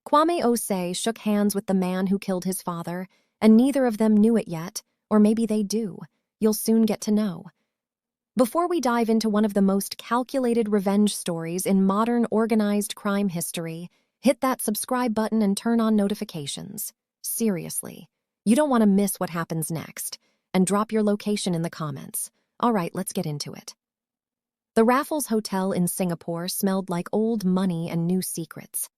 Kwame Osei shook hands with the man who killed his father, and neither of them knew it yet, or maybe they do. You'll soon get to know. Before we dive into one of the most calculated revenge stories in modern organized crime history, hit that subscribe button and turn on notifications. Seriously, you don't want to miss what happens next. And drop your location in the comments. All right, let's get into it. The Raffles Hotel in Singapore smelled like old money and new secrets.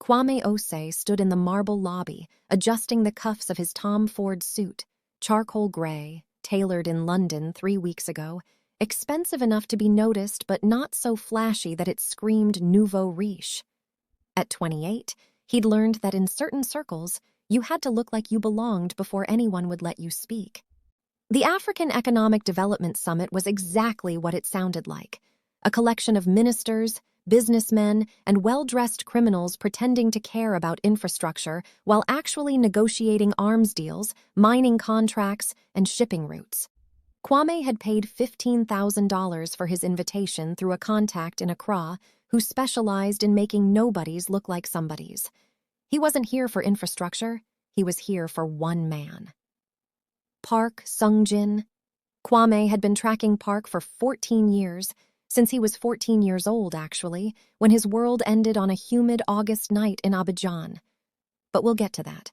Kwame Osei stood in the marble lobby, adjusting the cuffs of his Tom Ford suit, charcoal gray, tailored in London 3 weeks ago, expensive enough to be noticed but not so flashy that it screamed nouveau riche. At 28, he'd learned that in certain circles, you had to look like you belonged before anyone would let you speak. The African Economic Development Summit was exactly what it sounded like, a collection of ministers, businessmen, and well-dressed criminals pretending to care about infrastructure while actually negotiating arms deals, mining contracts, and shipping routes. Kwame had paid $15,000 for his invitation through a contact in Accra who specialized in making nobodies look like somebodies. He wasn't here for infrastructure, he was here for one man. Park Sung-jin. Kwame had been tracking Park for 14 years, since he was 14 years old, actually, when his world ended on a humid August night in Abidjan. But we'll get to that.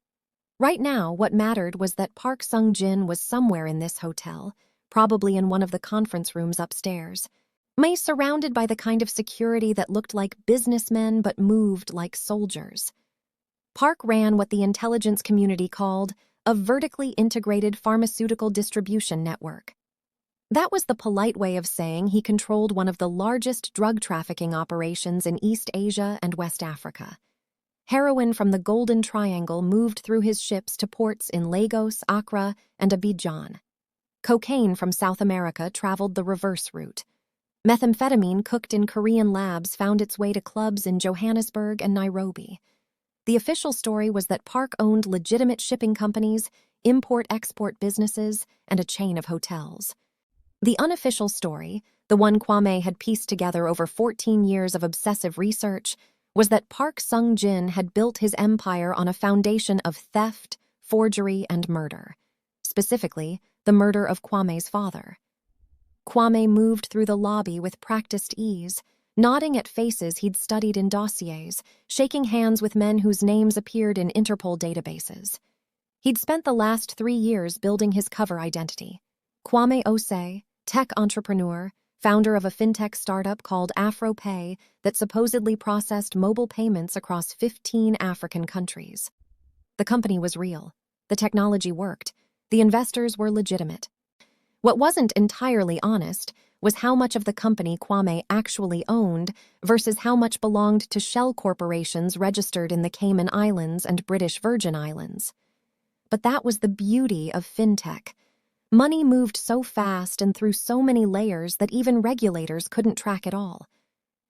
Right now, what mattered was that Park Sung-jin was somewhere in this hotel, probably in one of the conference rooms upstairs, surrounded by the kind of security that looked like businessmen but moved like soldiers. Park ran what the intelligence community called a vertically integrated pharmaceutical distribution network. That was the polite way of saying he controlled one of the largest drug trafficking operations in East Asia and West Africa. Heroin from the Golden Triangle moved through his ships to ports in Lagos, Accra, and Abidjan. Cocaine from South America traveled the reverse route. Methamphetamine cooked in Korean labs found its way to clubs in Johannesburg and Nairobi. The official story was that Park owned legitimate shipping companies, import-export businesses, and a chain of hotels. The unofficial story, the one Kwame had pieced together over 14 years of obsessive research, was that Park Sung-jin had built his empire on a foundation of theft, forgery, and murder. Specifically, the murder of Kwame's father. Kwame moved through the lobby with practiced ease, nodding at faces he'd studied in dossiers, shaking hands with men whose names appeared in Interpol databases. He'd spent the last 3 years building his cover identity. Kwame Osei, tech entrepreneur, founder of a fintech startup called AfroPay that supposedly processed mobile payments across 15 African countries. The company was real. The technology worked. The investors were legitimate. What wasn't entirely honest was how much of the company Kwame actually owned versus how much belonged to shell corporations registered in the Cayman Islands and British Virgin Islands. But that was the beauty of fintech. Money moved so fast and through so many layers that even regulators couldn't track it all.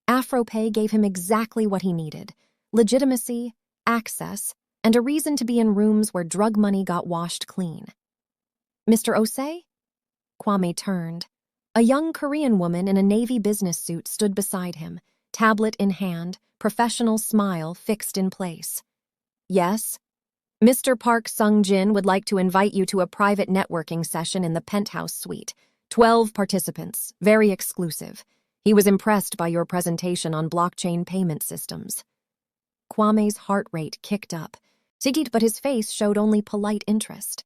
AfroPay gave him exactly what he needed: legitimacy, access, and a reason to be in rooms where drug money got washed clean. Mr. Osei? Kwame turned. A young Korean woman in a navy business suit stood beside him, tablet in hand, professional smile fixed in place. Yes? Mr. Park Sung-jin would like to invite you to a private networking session in the penthouse suite. 12 participants, very exclusive. He was impressed by your presentation on blockchain payment systems. Kwame's heart rate kicked up, but his face showed only polite interest.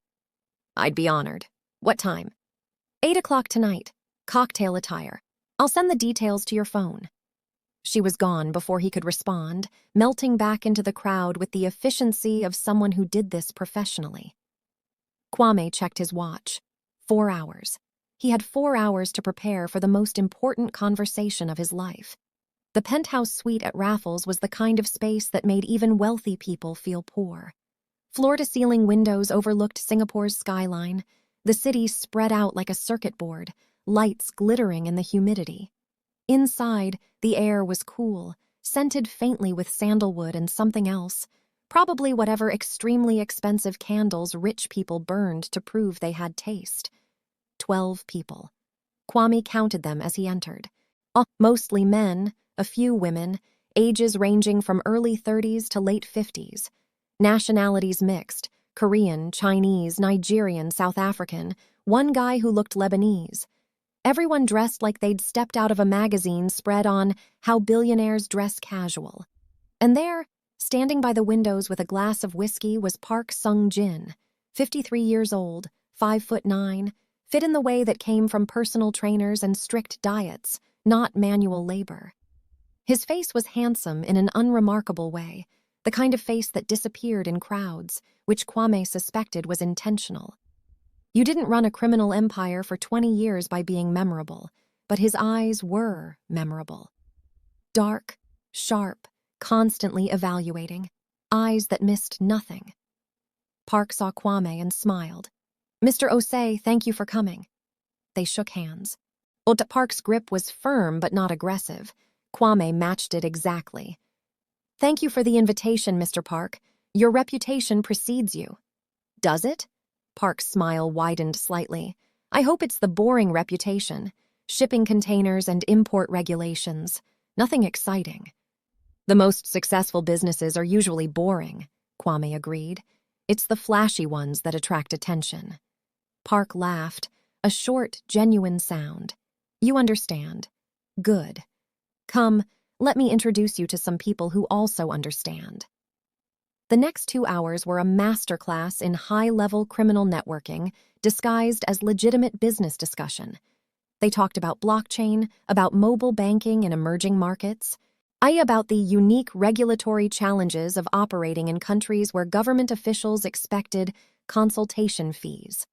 I'd be honored. What time? 8 o'clock tonight. Cocktail attire. I'll send the details to your phone. She was gone before he could respond, melting back into the crowd with the efficiency of someone who did this professionally. Kwame checked his watch. 4 hours. He had 4 hours to prepare for the most important conversation of his life. The penthouse suite at Raffles was the kind of space that made even wealthy people feel poor. Floor-to-ceiling windows overlooked Singapore's skyline, the city spread out like a circuit board, lights glittering in the humidity. Inside, the air was cool, scented faintly with sandalwood and something else, probably whatever extremely expensive candles rich people burned to prove they had taste. 12 people. Kwame counted them as he entered. Mostly men, a few women, ages ranging from early 30s to late 50s. Nationalities mixed: Korean, Chinese, Nigerian, South African, one guy who looked Lebanese. Everyone dressed like they'd stepped out of a magazine spread on How Billionaires Dress Casual. And there, standing by the windows with a glass of whiskey, was Park Sung-jin, 53 years old, 5'9", fit in the way that came from personal trainers and strict diets, not manual labor. His face was handsome in an unremarkable way, the kind of face that disappeared in crowds, which Kwame suspected was intentional. You didn't run a criminal empire for 20 years by being memorable, but his eyes were memorable. Dark, sharp, constantly evaluating, eyes that missed nothing. Park saw Kwame and smiled. "Mr. Osei, thank you for coming." They shook hands. Park's grip was firm but not aggressive. Kwame matched it exactly. "Thank you for the invitation, Mr. Park. Your reputation precedes you." "Does it?" Park's smile widened slightly. "I hope it's the boring reputation. Shipping containers and import regulations. Nothing exciting." "The most successful businesses are usually boring," Kwame agreed. "It's the flashy ones that attract attention." Park laughed, a short, genuine sound. "You understand. Good. Come, let me introduce you to some people who also understand." The next 2 hours were a masterclass in high-level criminal networking disguised as legitimate business discussion. They talked about blockchain, about mobile banking in emerging markets, about the unique regulatory challenges of operating in countries where government officials expected consultation fees.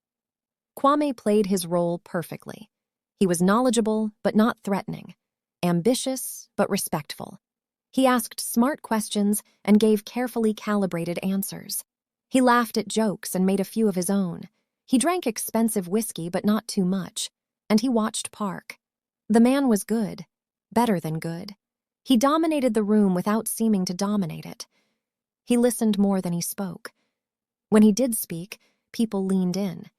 Kwame played his role perfectly. He was knowledgeable but not threatening, ambitious but respectful. He asked smart questions and gave carefully calibrated answers. He laughed at jokes and made a few of his own. He drank expensive whiskey but not too much, and he watched Park. The man was good, better than good. He dominated the room without seeming to dominate it. He listened more than he spoke. When he did speak, people leaned in.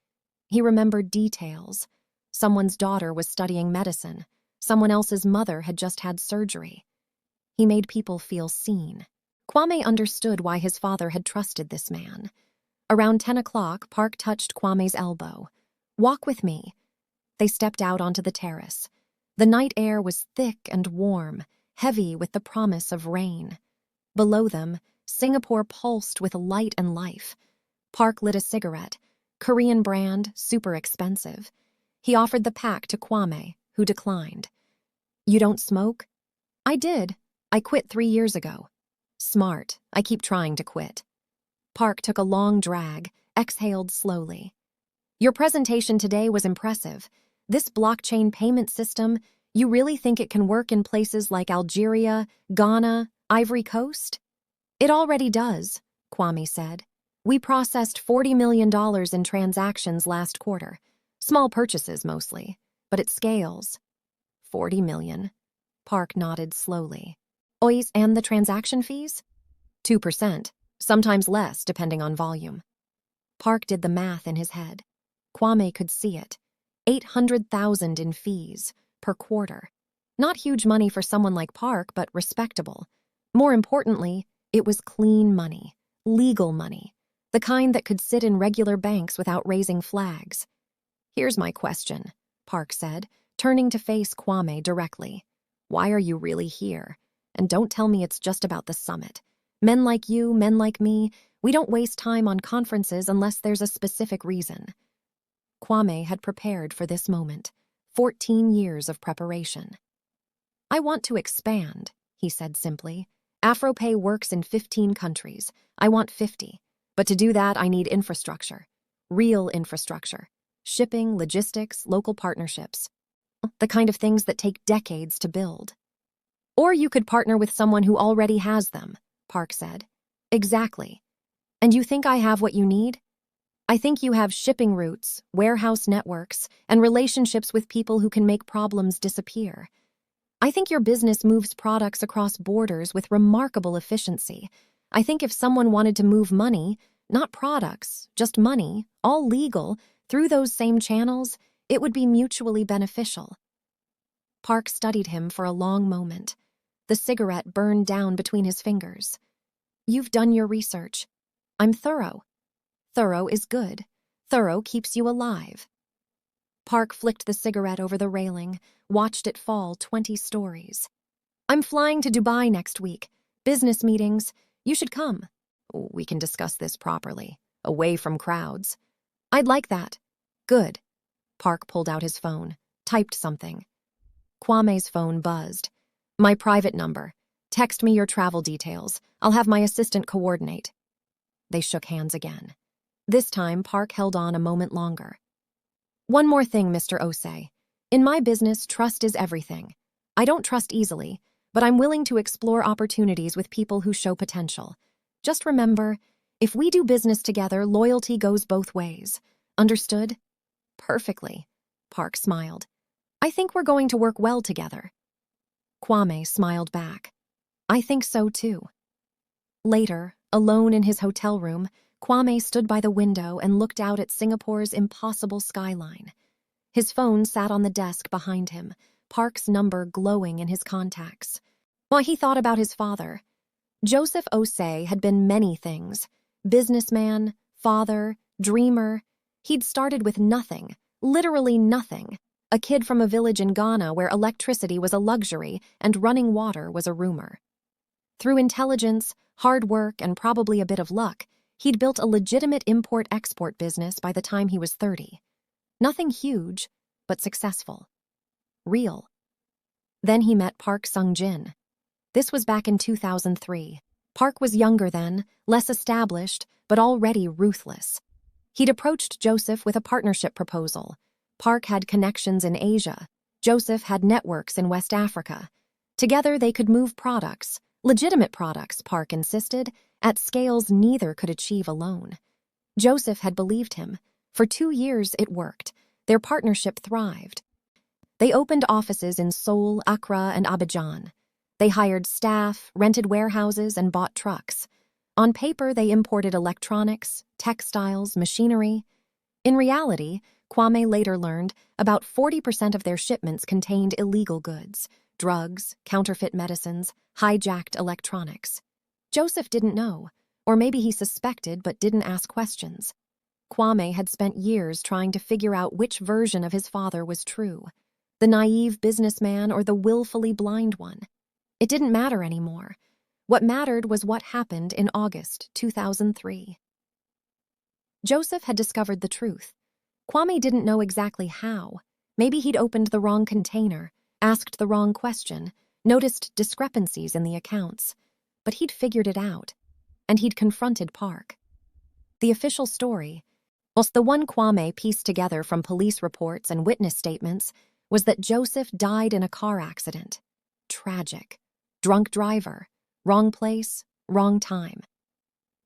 He remembered details. Someone's daughter was studying medicine. Someone else's mother had just had surgery. He made people feel seen. Kwame understood why his father had trusted this man. Around 10 o'clock, Park touched Kwame's elbow. "Walk with me." They stepped out onto the terrace. The night air was thick and warm, heavy with the promise of rain. Below them, Singapore pulsed with light and life. Park lit a cigarette, Korean brand, super expensive. He offered the pack to Kwame, who declined. "You don't smoke?" "I did. I quit 3 years ago." "Smart. I keep trying to quit." Park took a long drag, exhaled slowly. "Your presentation today was impressive. This blockchain payment system, you really think it can work in places like Algeria, Ghana, Ivory Coast?" "It already does," Kwame said. "We processed $40 million in transactions last quarter. Small purchases mostly, but it scales." $40 million. Park nodded slowly. "Ois, and the transaction fees?" 2%, sometimes less depending on volume. Park did the math in his head. Kwame could see it. 800,000 in fees per quarter. Not huge money for someone like Park, but respectable. More importantly, it was clean money, legal money, the kind that could sit in regular banks without raising flags. "Here's my question," Park said, turning to face Kwame directly. "Why are you really here? And don't tell me it's just about the summit. Men like you, men like me, we don't waste time on conferences unless there's a specific reason." Kwame had prepared for this moment. 14 years of preparation. "I want to expand," he said simply. "Afropay works in 15 countries. I want 50. But to do that, I need infrastructure. Real infrastructure. Shipping, logistics, local partnerships. The kind of things that take decades to build." "Or you could partner with someone who already has them," Park said. "Exactly. And you think I have what you need?" "I think you have shipping routes, warehouse networks, and relationships with people who can make problems disappear. I think your business moves products across borders with remarkable efficiency. I think if someone wanted to move money, not products, just money, all legal, through those same channels, it would be mutually beneficial." Park studied him for a long moment. The cigarette burned down between his fingers. You've done your research. I'm thorough. Thorough is good. Thorough keeps you alive. Park flicked the cigarette over the railing, watched it fall 20 stories. I'm flying to Dubai next week. Business meetings. You should come. We can discuss this properly, away from crowds. I'd like that. Good. Park pulled out his phone, typed something. Kwame's phone buzzed. My private number. Text me your travel details. I'll have my assistant coordinate. They shook hands again. This time, Park held on a moment longer. One more thing, Mr. Osei. In my business, trust is everything. I don't trust easily, but I'm willing to explore opportunities with people who show potential. Just remember, if we do business together, loyalty goes both ways. Understood? Perfectly. Park smiled. I think we're going to work well together. Kwame smiled back. I think so too. Later, alone in his hotel room, Kwame stood by the window and looked out at Singapore's impossible skyline. His phone sat on the desk behind him, Park's number glowing in his contacts. While he thought about his father, Joseph Osei had been many things. Businessman, father, dreamer. He'd started with nothing, literally nothing. A kid from a village in Ghana where electricity was a luxury and running water was a rumor. Through intelligence, hard work, and probably a bit of luck, he'd built a legitimate import-export business by the time he was 30. Nothing huge, but successful. Real. Then he met Park Sung-jin. This was back in 2003. Park was younger then, less established, but already ruthless. He'd approached Joseph with a partnership proposal. Park had connections in Asia. Joseph had networks in West Africa. Together they could move products, legitimate products, Park insisted, at scales neither could achieve alone. Joseph had believed him. For 2 years it worked. Their partnership thrived. They opened offices in Seoul, Accra, and Abidjan. They hired staff, rented warehouses, and bought trucks. On paper, they imported electronics, textiles, machinery. In reality, Kwame later learned about 40% of their shipments contained illegal goods, drugs, counterfeit medicines, hijacked electronics. Joseph didn't know, or maybe he suspected but didn't ask questions. Kwame had spent years trying to figure out which version of his father was true, the naive businessman or the willfully blind one. It didn't matter anymore. What mattered was what happened in August 2003. Joseph had discovered the truth. Kwame didn't know exactly how. Maybe he'd opened the wrong container, asked the wrong question, noticed discrepancies in the accounts. But he'd figured it out, and he'd confronted Park. The official story, whilst the one Kwame pieced together from police reports and witness statements, was that Joseph died in a car accident. Tragic. Drunk driver. Wrong place, wrong time.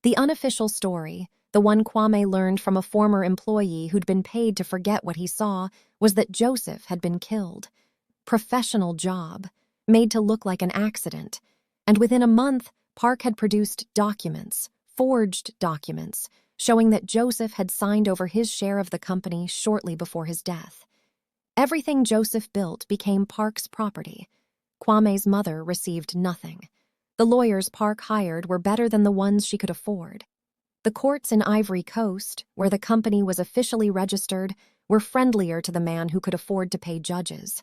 The unofficial story, the one Kwame learned from a former employee who'd been paid to forget what he saw, was that Joseph had been killed. Professional job, made to look like an accident. And within a month, Park had produced documents, forged documents, showing that Joseph had signed over his share of the company shortly before his death. Everything Joseph built became Park's property. Kwame's mother received nothing. The lawyers Park hired were better than the ones she could afford. The courts in Ivory Coast, where the company was officially registered, were friendlier to the man who could afford to pay judges.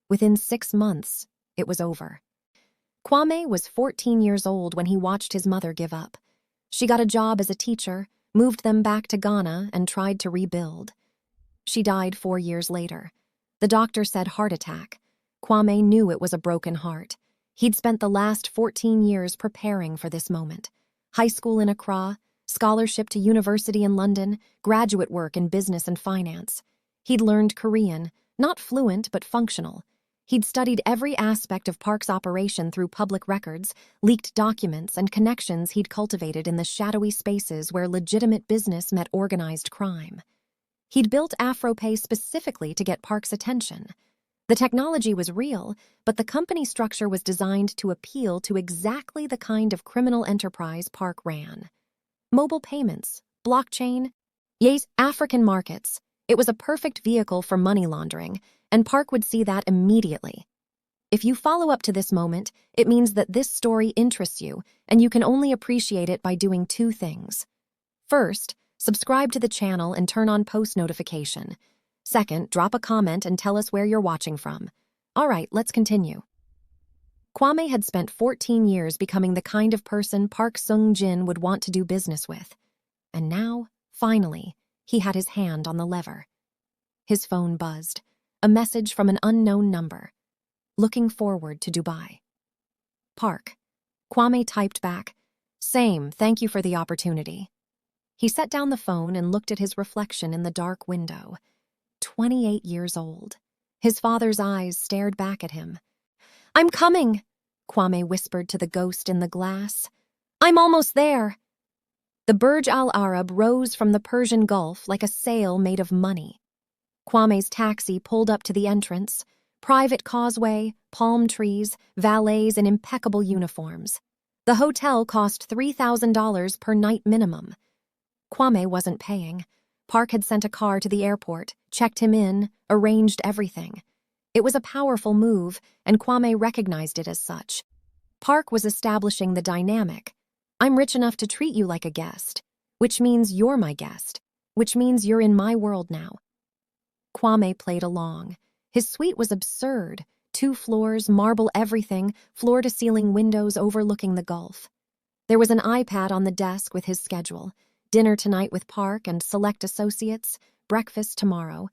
Within 6 months, it was over. Kwame was 14 years old when he watched his mother give up. She got a job as a teacher, moved them back to Ghana, and tried to rebuild. She died 4 years later. The doctor said heart attack. Kwame knew it was a broken heart. He'd spent the last 14 years preparing for this moment. High school in Accra, scholarship to university in London, graduate work in business and finance. He'd learned Korean, not fluent but functional. He'd studied every aspect of Park's operation through public records, leaked documents, and connections he'd cultivated in the shadowy spaces where legitimate business met organized crime. He'd built AfroPay specifically to get Park's attention. The technology was real, but the company structure was designed to appeal to exactly the kind of criminal enterprise Park ran. Mobile payments, blockchain, yes, African markets. It was a perfect vehicle for money laundering, and Park would see that immediately. If you follow up to this moment, it means that this story interests you, and you can only appreciate it by doing two things. First, subscribe to the channel and turn on post notification. Second, drop a comment and tell us where you're watching from. All right, let's continue. Kwame had spent 14 years becoming the kind of person Park Sung-jin would want to do business with. And now, finally, he had his hand on the lever. His phone buzzed, a message from an unknown number. Looking forward to Dubai. Park. Kwame typed back, "Same, thank you for the opportunity." He set down the phone and looked at his reflection in the dark window. 28 years old. His father's eyes stared back at him. "I'm coming," Kwame whispered to the ghost in the glass. "I'm almost there." The Burj Al Arab rose from the Persian Gulf like a sail made of money. Kwame's taxi pulled up to the entrance. Private causeway, palm trees, valets in impeccable uniforms. The hotel cost $3,000 per night minimum. Kwame wasn't paying. Park had sent a car to the airport, checked him in, arranged everything. It was a powerful move, and Kwame recognized it as such. Park was establishing the dynamic. I'm rich enough to treat you like a guest, which means you're my guest, which means you're in my world now. Kwame played along. His suite was absurd. 2 floors, marble everything, floor-to-ceiling windows overlooking the Gulf. There was an iPad on the desk with his schedule. Dinner tonight with Park and select associates, breakfast tomorrow.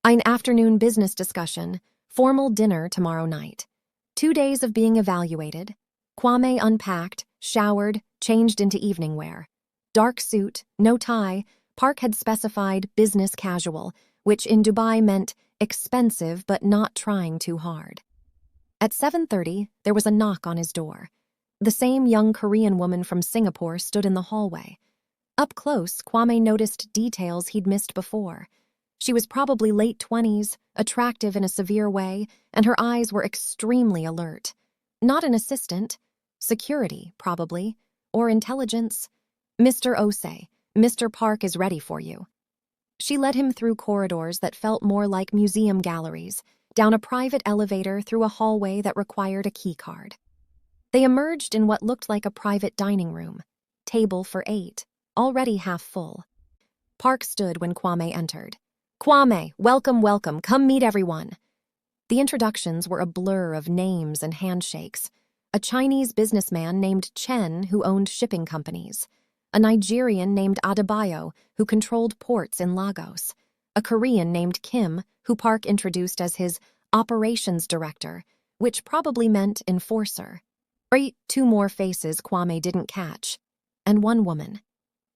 An afternoon business discussion, formal dinner tomorrow night. 2 days of being evaluated. Kwame unpacked, showered, changed into evening wear. Dark suit, no tie. Park had specified business casual, which in Dubai meant expensive but not trying too hard. At 7:30, there was a knock on his door. The same young Korean woman from Singapore stood in the hallway. Up close, Kwame noticed details he'd missed before. She was probably late 20s, attractive in a severe way, and her eyes were extremely alert. Not an assistant. Security, probably. Or intelligence. "Mr. Osei, Mr. Park is ready for you." She led him through corridors that felt more like museum galleries, down a private elevator through a hallway that required a keycard. They emerged in what looked like a private dining room. Table for 8, already half full. Park stood when Kwame entered. "Kwame, welcome, welcome, come meet everyone." The introductions were a blur of names and handshakes. A Chinese businessman named Chen who owned shipping companies. A Nigerian named Adebayo who controlled ports in Lagos. A Korean named Kim who Park introduced as his operations director, which probably meant enforcer. 2 more faces Kwame didn't catch. And 1 woman.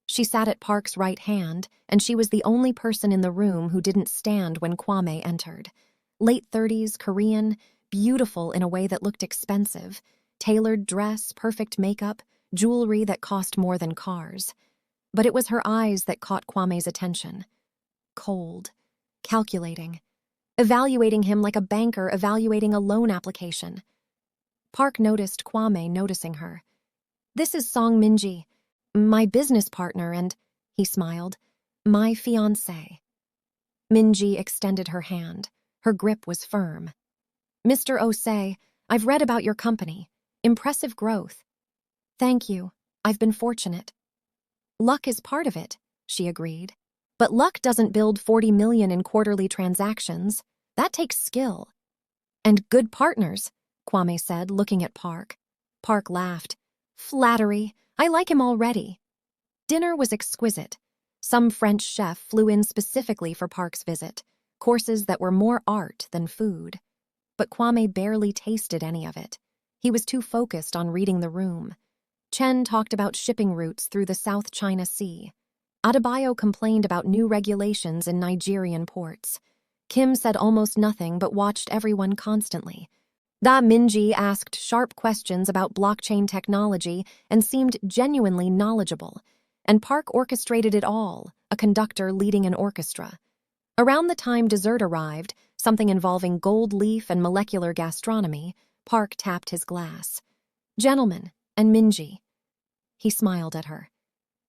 She sat at Park's right hand, and she was the only person in the room who didn't stand when Kwame entered. Late 30s, Korean, beautiful in a way that looked expensive. Tailored dress, perfect makeup, jewelry that cost more than cars. But it was her eyes that caught Kwame's attention. Cold, calculating, evaluating him like a banker evaluating a loan application. Park noticed Kwame noticing her. "This is Song Minji, my business partner and," he smiled, "my fiancé." Minji extended her hand. Her grip was firm. "Mr. Osei, I've read about your company. Impressive growth." "Thank you. I've been fortunate." "Luck is part of it," she agreed. "But luck doesn't build 40 million in quarterly transactions. That takes skill." "And good partners," Kwame said, looking at Park. Park laughed. "Flattery. I like him already." Dinner was exquisite. Some French chef flew in specifically for Park's visit, courses that were more art than food. But Kwame barely tasted any of it. He was too focused on reading the room. Chen talked about shipping routes through the South China Sea. Adebayo complained about new regulations in Nigerian ports. Kim said almost nothing but watched everyone constantly. Da Minji asked sharp questions about blockchain technology and seemed genuinely knowledgeable. And Park orchestrated it all, a conductor leading an orchestra. Around the time dessert arrived, something involving gold leaf and molecular gastronomy, Park tapped his glass. "Gentlemen, and Minji." He smiled at her.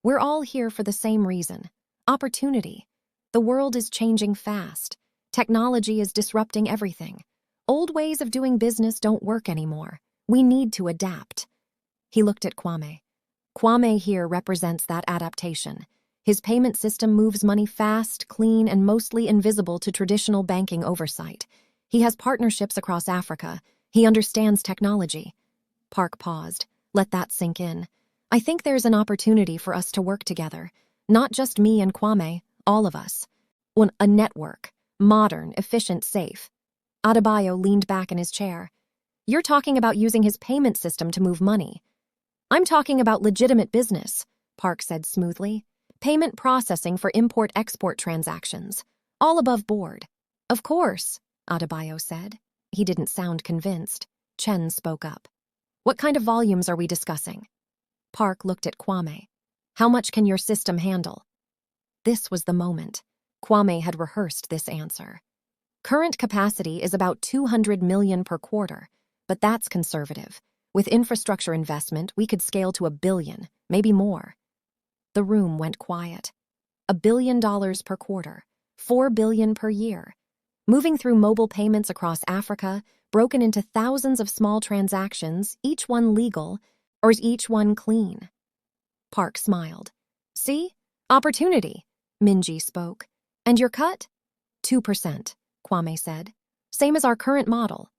"We're all here for the same reason. Opportunity. The world is changing fast. Technology is disrupting everything. Old ways of doing business don't work anymore. We need to adapt. He looked at Kwame. Kwame here represents that adaptation. His payment system moves money fast, clean, and mostly invisible to traditional banking oversight. He has partnerships across Africa. He understands technology. Park paused. Let that sink in. I think there's an opportunity for us to work together. Not just me and Kwame, all of us. A network. Modern, efficient, safe. Adebayo leaned back in his chair. You're talking about using his payment system to move money. I'm talking about legitimate business, Park said smoothly. Payment processing for import-export transactions. All above board. Of course, Adebayo said. He didn't sound convinced. Chen spoke up. What kind of volumes are we discussing? Park looked at Kwame. How much can your system handle? This was the moment. Kwame had rehearsed this answer. Current capacity is about 200 million per quarter, but that's conservative. With infrastructure investment, we could scale to 1 billion, maybe more. The room went quiet. $1 billion per quarter, 4 billion per year. Moving through mobile payments across Africa, broken into thousands of small transactions, each one legal, or is each one clean? Park smiled. See? Opportunity, Minji spoke. And your cut? 2%, Kwame said. Same as our current model.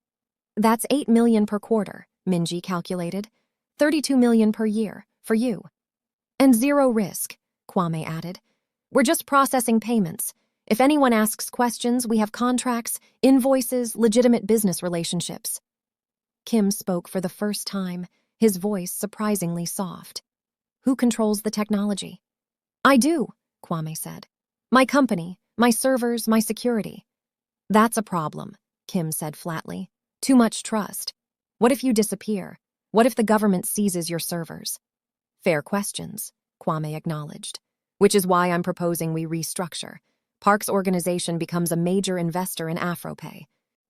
That's 8 million per quarter, Minji calculated. 32 million per year, for you. And zero risk, Kwame added. We're just processing payments. If anyone asks questions, we have contracts, invoices, legitimate business relationships. Kim spoke for the first time, his voice surprisingly soft. Who controls the technology? I do, Kwame said. My company, my servers, my security. That's a problem, Kim said flatly. Too much trust. What if you disappear? What if the government seizes your servers? Fair questions, Kwame acknowledged. Which is why I'm proposing we restructure. Park's organization becomes a major investor in Afropay.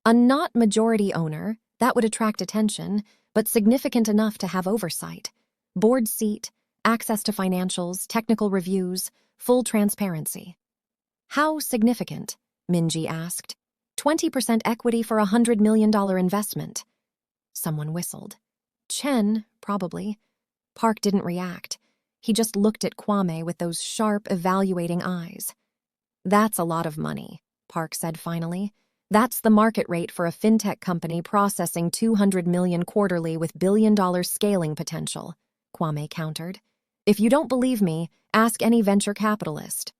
A not majority owner, that would attract attention, but significant enough to have oversight. Board seat, access to financials, technical reviews, full transparency. How significant? Minji asked. 20% equity for a $100 million investment. Someone whistled. Chen, probably. Park didn't react. He just looked at Kwame with those sharp, evaluating eyes. That's a lot of money, Park said finally. That's the market rate for a fintech company processing 200 million quarterly with billion-dollar scaling potential, Kwame countered. If you don't believe me, ask any venture capitalist.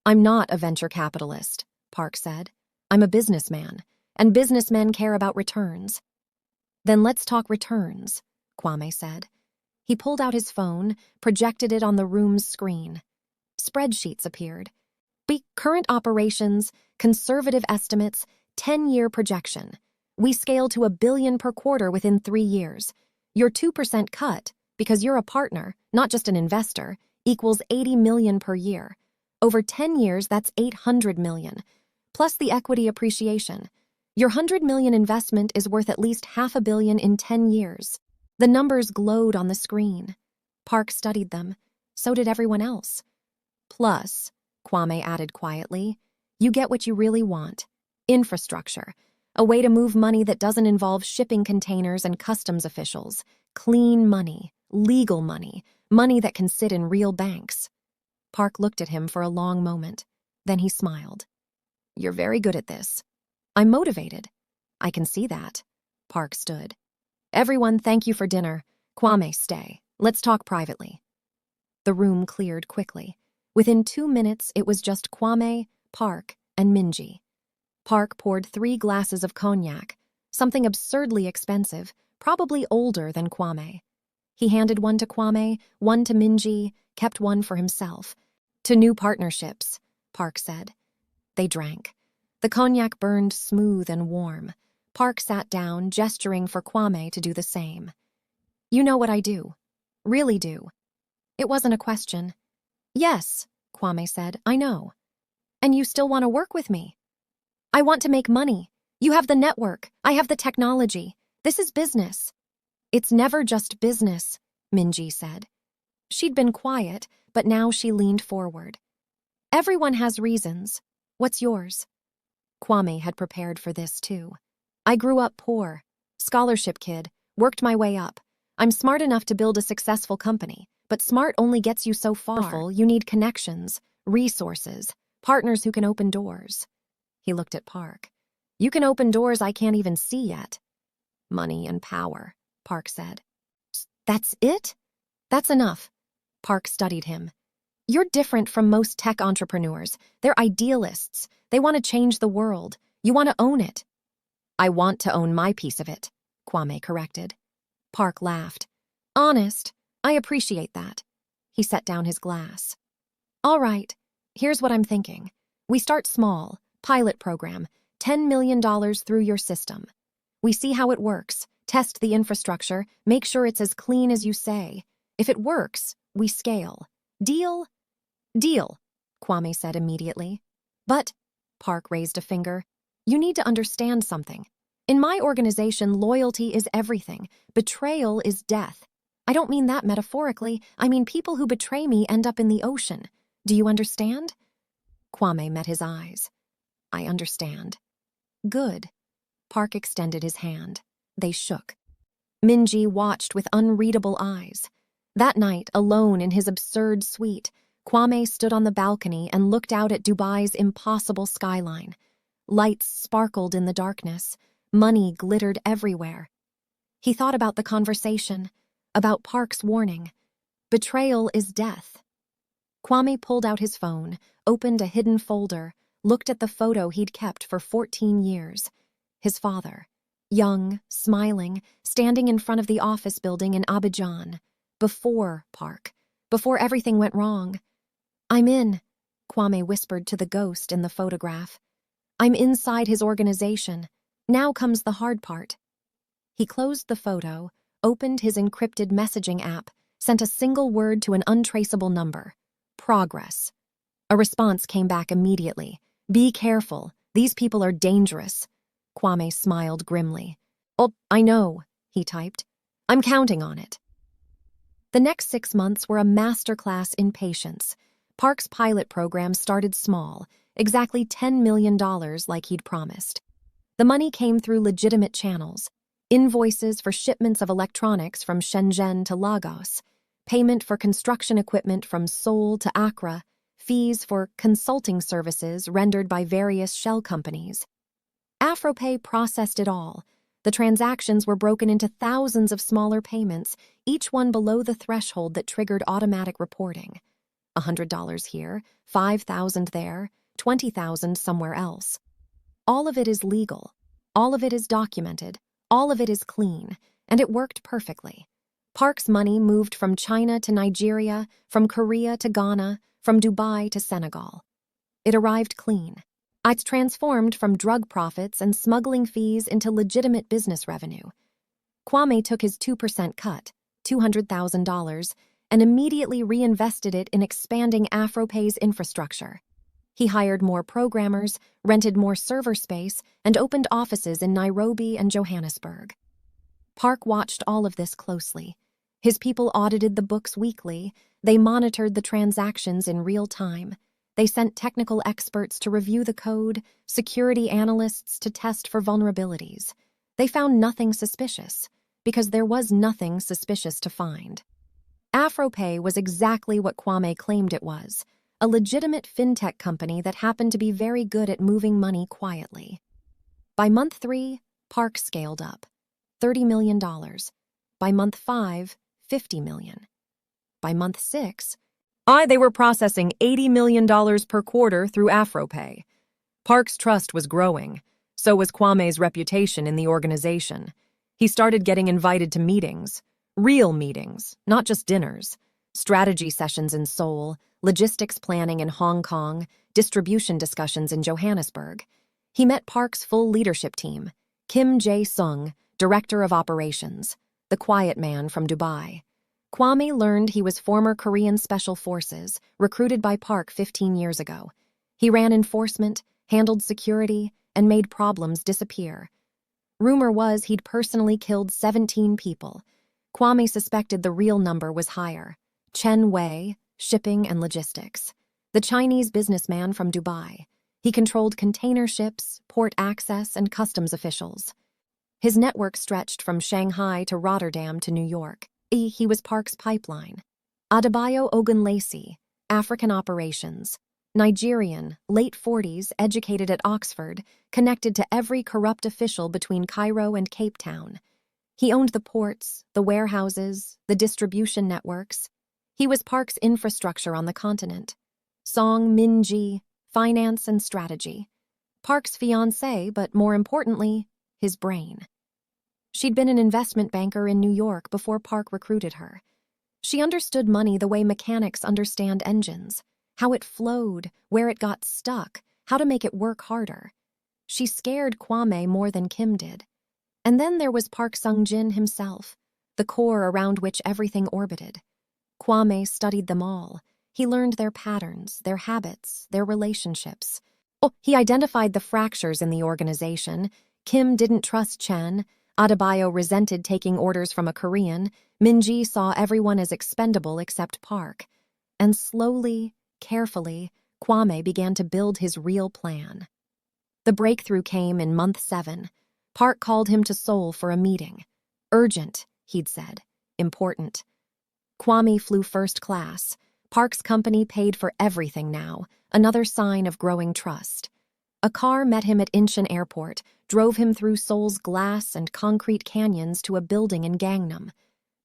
I'm not a venture capitalist, Park said. I'm a businessman, and businessmen care about returns. Then let's talk returns, Kwame said. He pulled out his phone, projected it on the room's screen. Spreadsheets appeared. Current operations, conservative estimates, 10-year projection. We scale to 1 billion per quarter within 3 years. Your 2% cut, because you're a partner, not just an investor, equals 80 million per year. Over 10 years, that's 800 million. Plus the equity appreciation. Your 100 million investment is worth at least $500 million in 10 years. The numbers glowed on the screen. Park studied them. So did everyone else. Plus, Kwame added quietly, you get what you really want. Infrastructure. A way to move money that doesn't involve shipping containers and customs officials. Clean money. Legal money. Money that can sit in real banks. Park looked at him for a long moment. Then he smiled. You're very good at this. I'm motivated. I can see that. Park stood. Everyone, thank you for dinner. Kwame, stay. Let's talk privately. The room cleared quickly. Within 2 minutes, it was just Kwame, Park, and Minji. Park poured 3 glasses of cognac, something absurdly expensive, probably older than Kwame. He handed one to Kwame, one to Minji, kept one for himself. To new partnerships, Park said. They drank. The cognac burned smooth and warm. Park sat down, gesturing for Kwame to do the same. You know what I do. Really do. It wasn't a question. Yes, Kwame said, I know. And you still want to work with me? I want to make money. You have the network. I have the technology. This is business. It's never just business, Minji said. She'd been quiet, but now she leaned forward. Everyone has reasons. What's yours? Kwame had prepared for this too. I grew up poor. Scholarship kid. Worked my way up. I'm smart enough to build a successful company, but smart only gets you so far. You need connections, resources, partners who can open doors. He looked at Park. You can open doors I can't even see yet. Money and power, Park said. That's it? That's enough. Park studied him. You're different from most tech entrepreneurs. They're idealists. They want to change the world. You want to own it. I want to own my piece of it, Kwame corrected. Park laughed. Honest, I appreciate that. He set down his glass. All right, here's what I'm thinking. We start small, pilot program, $10 million through your system. We see how it works, test the infrastructure, make sure it's as clean as you say. If it works, we scale. Deal? Deal, Kwame said immediately. But, Park raised a finger, you need to understand something. In my organization, loyalty is everything. Betrayal is death. I don't mean that metaphorically. I mean people who betray me end up in the ocean. Do you understand? Kwame met his eyes. I understand. Good. Park extended his hand. They shook. Minji watched with unreadable eyes. That night, alone in his absurd suite, Kwame stood on the balcony and looked out at Dubai's impossible skyline. Lights sparkled in the darkness. Money glittered everywhere. He thought about the conversation, about Park's warning. Betrayal is death. Kwame pulled out his phone, opened a hidden folder, looked at the photo he'd kept for 14 years. His father, young, smiling, standing in front of the office building in Abidjan, before Park, before everything went wrong. I'm in, Kwame whispered to the ghost in the photograph. I'm inside his organization. Now comes the hard part. He closed the photo, opened his encrypted messaging app, sent a single word to an untraceable number. Progress. A response came back immediately. Be careful. These people are dangerous. Kwame smiled grimly. Oh, I know, he typed. I'm counting on it. The next 6 months were a masterclass in patience. Park's pilot program started small, exactly $10 million like he'd promised. The money came through legitimate channels. Invoices for shipments of electronics from Shenzhen to Lagos, payment for construction equipment from Seoul to Accra, fees for consulting services rendered by various shell companies. Afropay processed it all. The transactions were broken into thousands of smaller payments, each one below the threshold that triggered automatic reporting. $100 here, $5,000 there, $20,000 somewhere else. All of it is legal. All of it is documented. All of it is clean. And it worked perfectly. Park's money moved from China to Nigeria, from Korea to Ghana, from Dubai to Senegal. It arrived clean. It's transformed from drug profits and smuggling fees into legitimate business revenue. Kwame took his 2% cut, $200,000, and immediately reinvested it in expanding Afropay's infrastructure. He hired more programmers, rented more server space, and opened offices in Nairobi and Johannesburg. Park watched all of this closely. His people audited the books weekly. They monitored the transactions in real time. They sent technical experts to review the code, security analysts to test for vulnerabilities. They found nothing suspicious, because there was nothing suspicious to find. Afropay was exactly what Kwame claimed it was, a legitimate fintech company that happened to be very good at moving money quietly. By month 3, Park scaled up, $30 million. By month 5, $50 million. By month 6, they were processing $80 million per quarter through Afropay. Park's trust was growing. So was Kwame's reputation in the organization. He started getting invited to meetings. Real meetings, not just dinners. Strategy sessions in Seoul, logistics planning in Hong Kong, distribution discussions in Johannesburg. He met Park's full leadership team. Kim Jae-sung, Director of Operations, the quiet man from Dubai. Kwame learned he was former Korean Special Forces, recruited by Park 15 years ago. He ran enforcement, handled security, and made problems disappear. Rumor was he'd personally killed 17 people. Kwame suspected the real number was higher. Chen Wei, shipping and logistics. The Chinese businessman from Dubai. He controlled container ships, port access, and customs officials. His network stretched from Shanghai to Rotterdam to New York. He was Park's pipeline. Adebayo Ogunlesi, African operations. Nigerian, late 40s, educated at Oxford, connected to every corrupt official between Cairo and Cape Town. He owned the ports, the warehouses, the distribution networks. He was Park's infrastructure on the continent. Song Minji, finance and strategy. Park's fiancée, but more importantly, his brain. She'd been an investment banker in New York before Park recruited her. She understood money the way mechanics understand engines, how it flowed, where it got stuck, how to make it work harder. She scared Kwame more than Kim did. And then there was Park Sung-jin himself, the core around which everything orbited. Kwame studied them all. He learned their patterns, their habits, their relationships. He identified the fractures in the organization. Kim didn't trust Chen. Adebayo resented taking orders from a Korean. Minji saw everyone as expendable except Park. And slowly, carefully, Kwame began to build his real plan. The breakthrough came in month 7. Park called him to Seoul for a meeting. Urgent, he'd said. Important. Kwame flew first class. Park's company paid for everything now, another sign of growing trust. A car met him at Incheon Airport, drove him through Seoul's glass and concrete canyons to a building in Gangnam.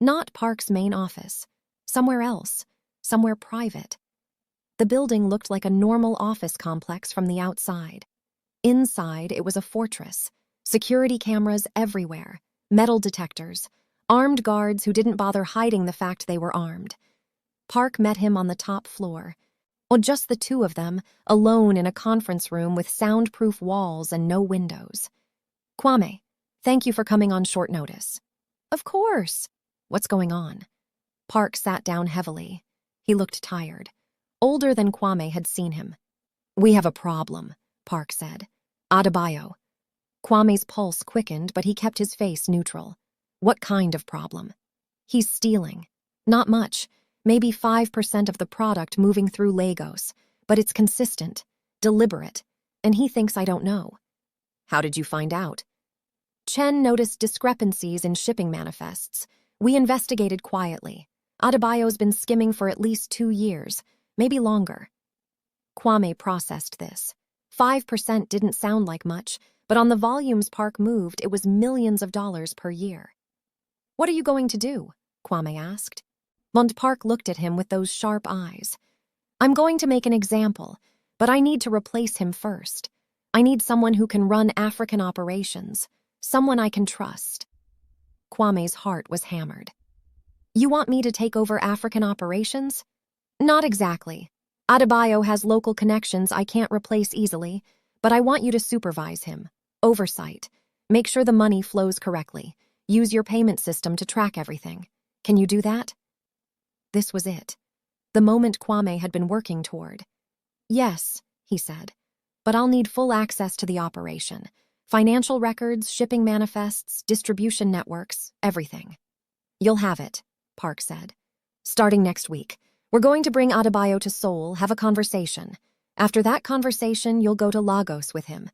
Not Park's main office. Somewhere else. Somewhere private. The building looked like a normal office complex from the outside. Inside, it was a fortress. Security cameras everywhere. Metal detectors. Armed guards who didn't bother hiding the fact they were armed. Park met him on the top floor. Just the two of them, alone in a conference room with soundproof walls and no windows. Kwame, thank you for coming on short notice. Of course. What's going on? Park sat down heavily. He looked tired. Older than Kwame had seen him. We have a problem, Park said. Adebayo. Kwame's pulse quickened, but he kept his face neutral. What kind of problem? He's stealing. Not much. Maybe 5% of the product moving through Lagos, but it's consistent, deliberate, and he thinks I don't know. How did you find out? Chen noticed discrepancies in shipping manifests. We investigated quietly. Adebayo's been skimming for at least 2 years, maybe longer. Kwame processed this. 5% didn't sound like much, but on the volumes Park moved, it was millions of dollars per year. What are you going to do? Kwame asked. Park looked at him with those sharp eyes. I'm going to make an example, but I need to replace him first. I need someone who can run African operations, someone I can trust. Kwame's heart was hammered. You want me to take over African operations? Not exactly. Adebayo has local connections I can't replace easily, but I want you to supervise him. Oversight. Make sure the money flows correctly. Use your payment system to track everything. Can you do that? This was it. The moment Kwame had been working toward. Yes, he said, but I'll need full access to the operation. Financial records, shipping manifests, distribution networks, everything. You'll have it, Park said. Starting next week, we're going to bring Adebayo to Seoul, have a conversation. After that conversation, you'll go to Lagos with him.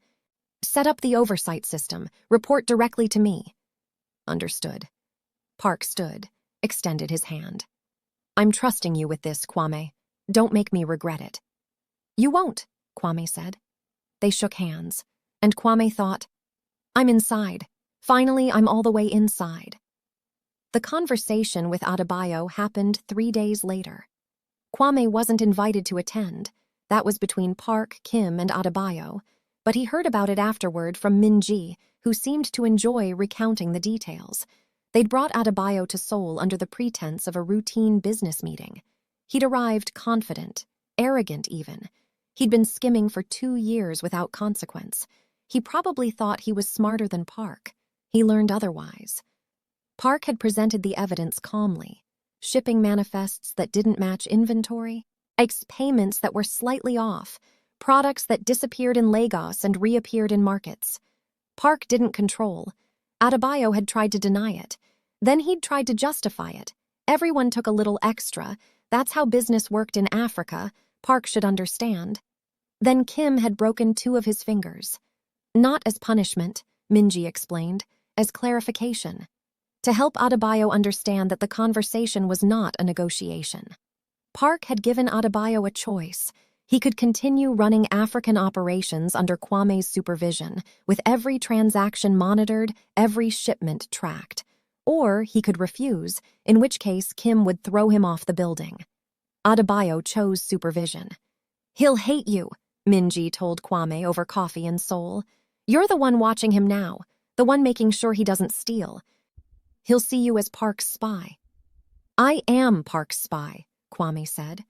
Set up the oversight system. Report directly to me. Understood. Park stood, extended his hand. I'm trusting you with this, Kwame. Don't make me regret it. You won't, Kwame said. They shook hands, and Kwame thought, I'm inside. Finally, I'm all the way inside. The conversation with Adebayo happened 3 days later. Kwame wasn't invited to attend. That was between Park, Kim, and Adebayo, but he heard about it afterward from Minji, who seemed to enjoy recounting the details. They'd brought Adebayo to Seoul under the pretense of a routine business meeting. He'd arrived confident, arrogant even. He'd been skimming for 2 years without consequence. He probably thought he was smarter than Park. He learned otherwise. Park had presented the evidence calmly. Shipping manifests that didn't match inventory, payments that were slightly off, products that disappeared in Lagos and reappeared in markets. Park didn't control. Adebayo had tried to deny it. Then he'd tried to justify it. Everyone took a little extra. That's how business worked in Africa. Park should understand. Then Kim had broken 2 of his fingers. Not as punishment, Minji explained. as clarification, to help Adebayo understand that the conversation was not a negotiation. Park had given Adebayo a choice. He could continue running African operations under Kwame's supervision, with every transaction monitored, every shipment tracked. Or he could refuse, in which case Kim would throw him off the building. Adebayo chose supervision. "He'll hate you," Minji told Kwame over coffee and Seoul. "You're the one watching him now, the one making sure he doesn't steal. He'll see you as Park's spy." "I am Park's spy," Kwame said.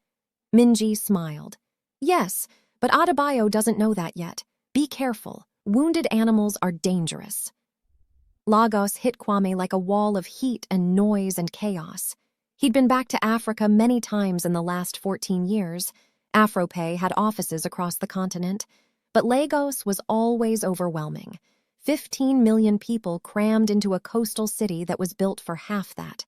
Minji smiled. "Yes, but Adebayo doesn't know that yet. Be careful. Wounded animals are dangerous." Lagos hit Kwame like a wall of heat and noise and chaos. He'd been back to Africa many times in the last 14 years. Afropay had offices across the continent, but Lagos was always overwhelming. 15 million people crammed into a coastal city that was built for half that.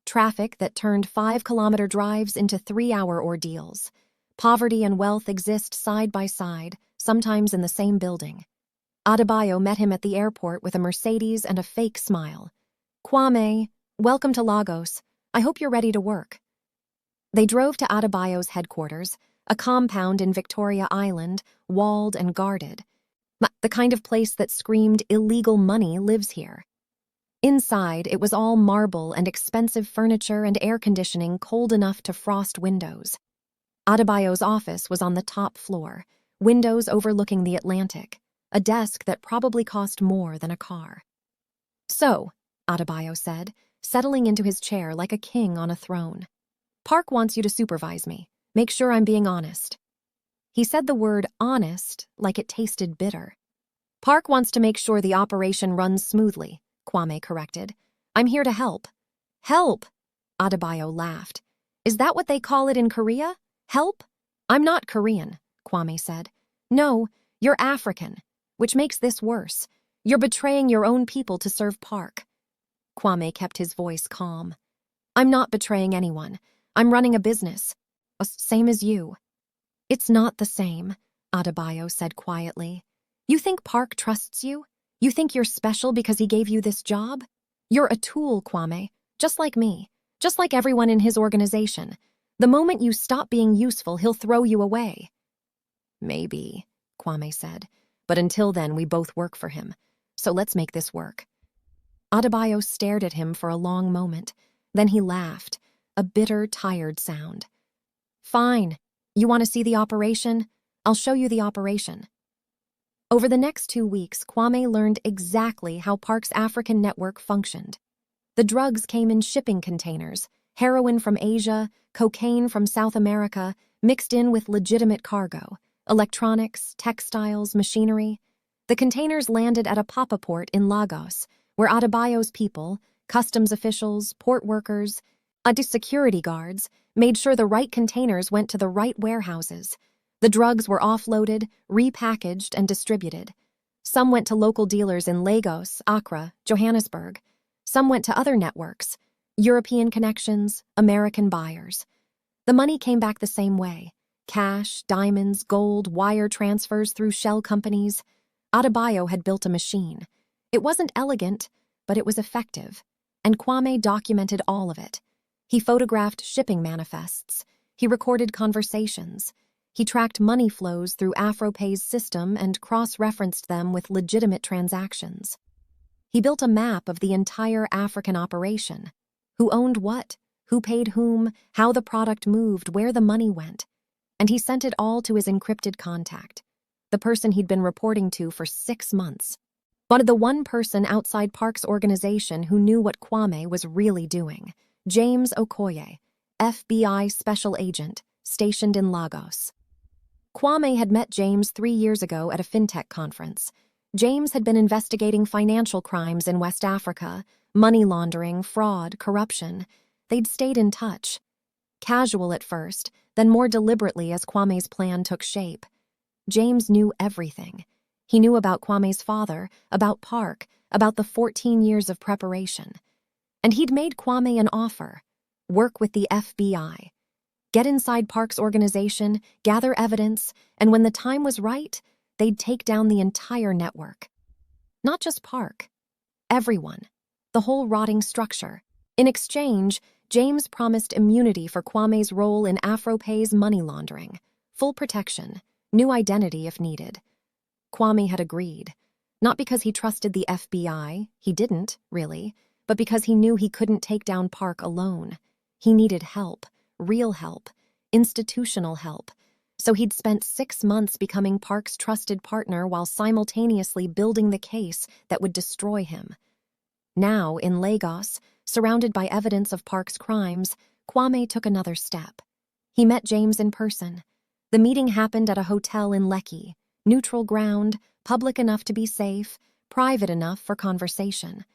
Traffic that turned 5-kilometer drives into 3-hour ordeals. Poverty and wealth exist side by side, sometimes in the same building. Adebayo met him at the airport with a Mercedes and a fake smile. "Kwame, welcome to Lagos. I hope you're ready to work." They drove to Adebayo's headquarters, a compound in Victoria Island, walled and guarded. The kind of place that screamed illegal money lives here. Inside, it was all marble and expensive furniture and air conditioning cold enough to frost windows. Adebayo's office was on the top floor, windows overlooking the Atlantic, a desk that probably cost more than a car. "So," Adebayo said, settling into his chair like a king on a throne. "Park wants you to supervise me. Make sure I'm being honest." He said the word honest like it tasted bitter. "Park wants to make sure the operation runs smoothly," Kwame corrected. "I'm here to help." "Help?" Adebayo laughed. "Is that what they call it in Korea? Help?" "I'm not Korean," Kwame said. "No, you're African, which makes this worse. You're betraying your own people to serve Park." Kwame kept his voice calm. "I'm not betraying anyone. I'm running a business. Same as you." "It's not the same," Adebayo said quietly. "You think Park trusts you? You think you're special because he gave you this job? You're a tool, Kwame, just like me, just like everyone in his organization. The moment you stop being useful, he'll throw you away." "Maybe," Kwame said, "but until then we both work for him. So let's make this work." Adebayo stared at him for a long moment. Then he laughed, a bitter, tired sound. "Fine. You want to see the operation? I'll show you the operation." Over the next 2 weeks, Kwame learned exactly how Park's African network functioned. The drugs came in shipping containers, heroin from Asia, cocaine from South America, mixed in with legitimate cargo, electronics, textiles, machinery. The containers landed at a papa port in Lagos, where Adebayo's people, customs officials, port workers, security guards, made sure the right containers went to the right warehouses. The drugs were offloaded, repackaged, and distributed. Some went to local dealers in Lagos, Accra, Johannesburg. Some went to other networks, European connections, American buyers. The money came back the same way: cash, diamonds, gold, wire transfers through shell companies. Adebayo had built a machine. It wasn't elegant, but it was effective, and Kwame documented all of it. He photographed shipping manifests. He recorded conversations. He tracked money flows through Afropay's system and cross-referenced them with legitimate transactions. He built a map of the entire African operation: who owned what, who paid whom, how the product moved, where the money went. And he sent it all to his encrypted contact, the person he'd been reporting to for 6 months. But the one person outside Park's organization who knew what Kwame was really doing: James Okoye, FBI special agent, stationed in Lagos. Kwame had met James 3 years ago at a fintech conference. James had been investigating financial crimes in West Africa, money laundering, fraud, corruption. They'd stayed in touch. Casual at first, then more deliberately as Kwame's plan took shape. James knew everything. He knew about Kwame's father, about Park, about the 14 years of preparation. And he'd made Kwame an offer: work with the FBI. Get inside Park's organization, gather evidence, and when the time was right, they'd take down the entire network. Not just Park. Everyone. The whole rotting structure. In exchange, James promised immunity for Kwame's role in Afropay's money laundering, full protection, new identity if needed. Kwame had agreed. Not because he trusted the FBI, he didn't, really, but because he knew he couldn't take down Park alone. He needed help, real help, institutional help. So he'd spent 6 months becoming Park's trusted partner while simultaneously building the case that would destroy him. Now, in Lagos, surrounded by evidence of Park's crimes, Kwame took another step. He met James in person. The meeting happened at a hotel in Lekki, neutral ground, public enough to be safe, private enough for conversation.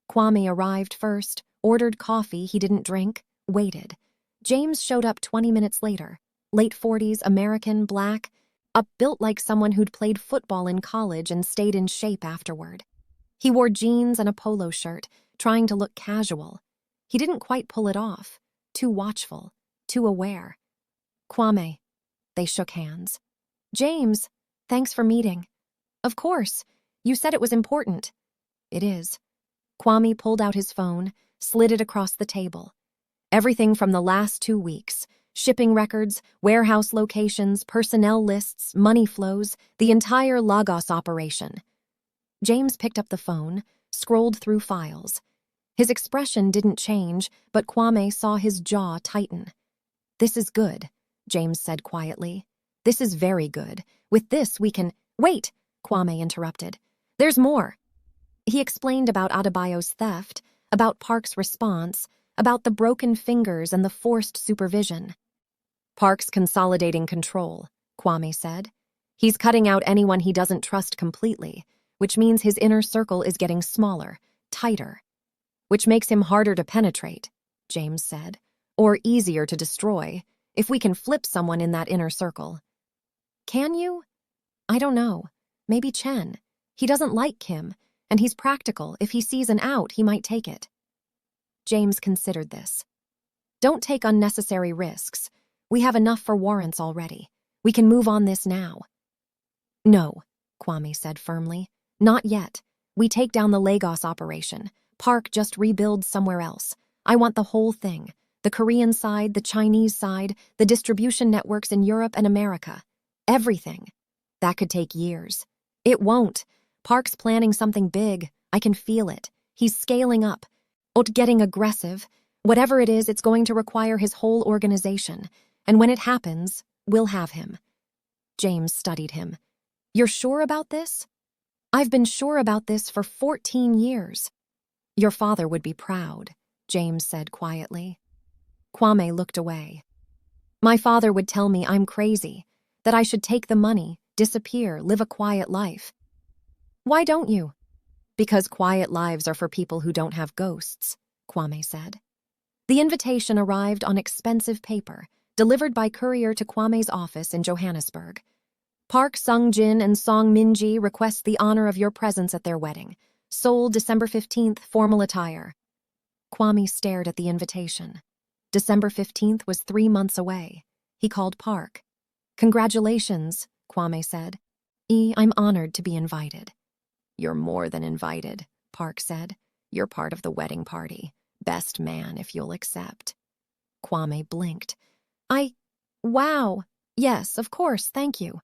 Kwame arrived first, ordered coffee he didn't drink, waited. James showed up 20 minutes later, late 40s, American, black, built like someone who'd played football in college and stayed in shape afterward. He wore jeans and a polo shirt, trying to look casual. He didn't quite pull it off, too watchful, too aware. Kwame. They shook hands. James, thanks for meeting. Of course. You said it was important. It is. Kwame pulled out his phone, slid it across the table. Everything from the last 2 weeks. Shipping records, warehouse locations, personnel lists, money flows, the entire Lagos operation. James picked up the phone, scrolled through files. His expression didn't change, but Kwame saw his jaw tighten. This is good, James said quietly. This is very good. With this we can— Wait, Kwame interrupted. There's more. He explained about Adebayo's theft, about Park's response, about the broken fingers and the forced supervision. Park's consolidating control, Kwame said. He's cutting out anyone he doesn't trust completely, which means his inner circle is getting smaller, tighter. Which makes him harder to penetrate, James said, or easier to destroy, if we can flip someone in that inner circle. Can you? I don't know. Maybe Chen. He doesn't like Kim, and he's practical. If he sees an out, he might take it. James considered this. Don't take unnecessary risks. We have enough for warrants already. We can move on this now. No, Kwame said firmly. Not yet. We take down the Lagos operation. Park just rebuilds somewhere else. I want the whole thing. The Korean side, the Chinese side, the distribution networks in Europe and America. Everything. That could take years. It won't. Park's planning something big. I can feel it. He's scaling up. Getting aggressive. Whatever it is, it's going to require his whole organization. And when it happens, we'll have him. James studied him. You're sure about this? I've been sure about this for 14 years. Your father would be proud, James said quietly. Kwame looked away. My father would tell me I'm crazy, that I should take the money, disappear, live a quiet life. Why don't you? Because quiet lives are for people who don't have ghosts, Kwame said. The invitation arrived on expensive paper, delivered by courier to Kwame's office in Johannesburg. Park Sung-jin and Song Min-ji request the honor of your presence at their wedding. Seoul, December 15th, formal attire. Kwame stared at the invitation. December 15th was 3 months away. He called Park. Congratulations, Kwame said. I'm honored to be invited. You're more than invited, Park said. You're part of the wedding party. Best man, if you'll accept. Kwame blinked. Wow. Yes, of course, thank you.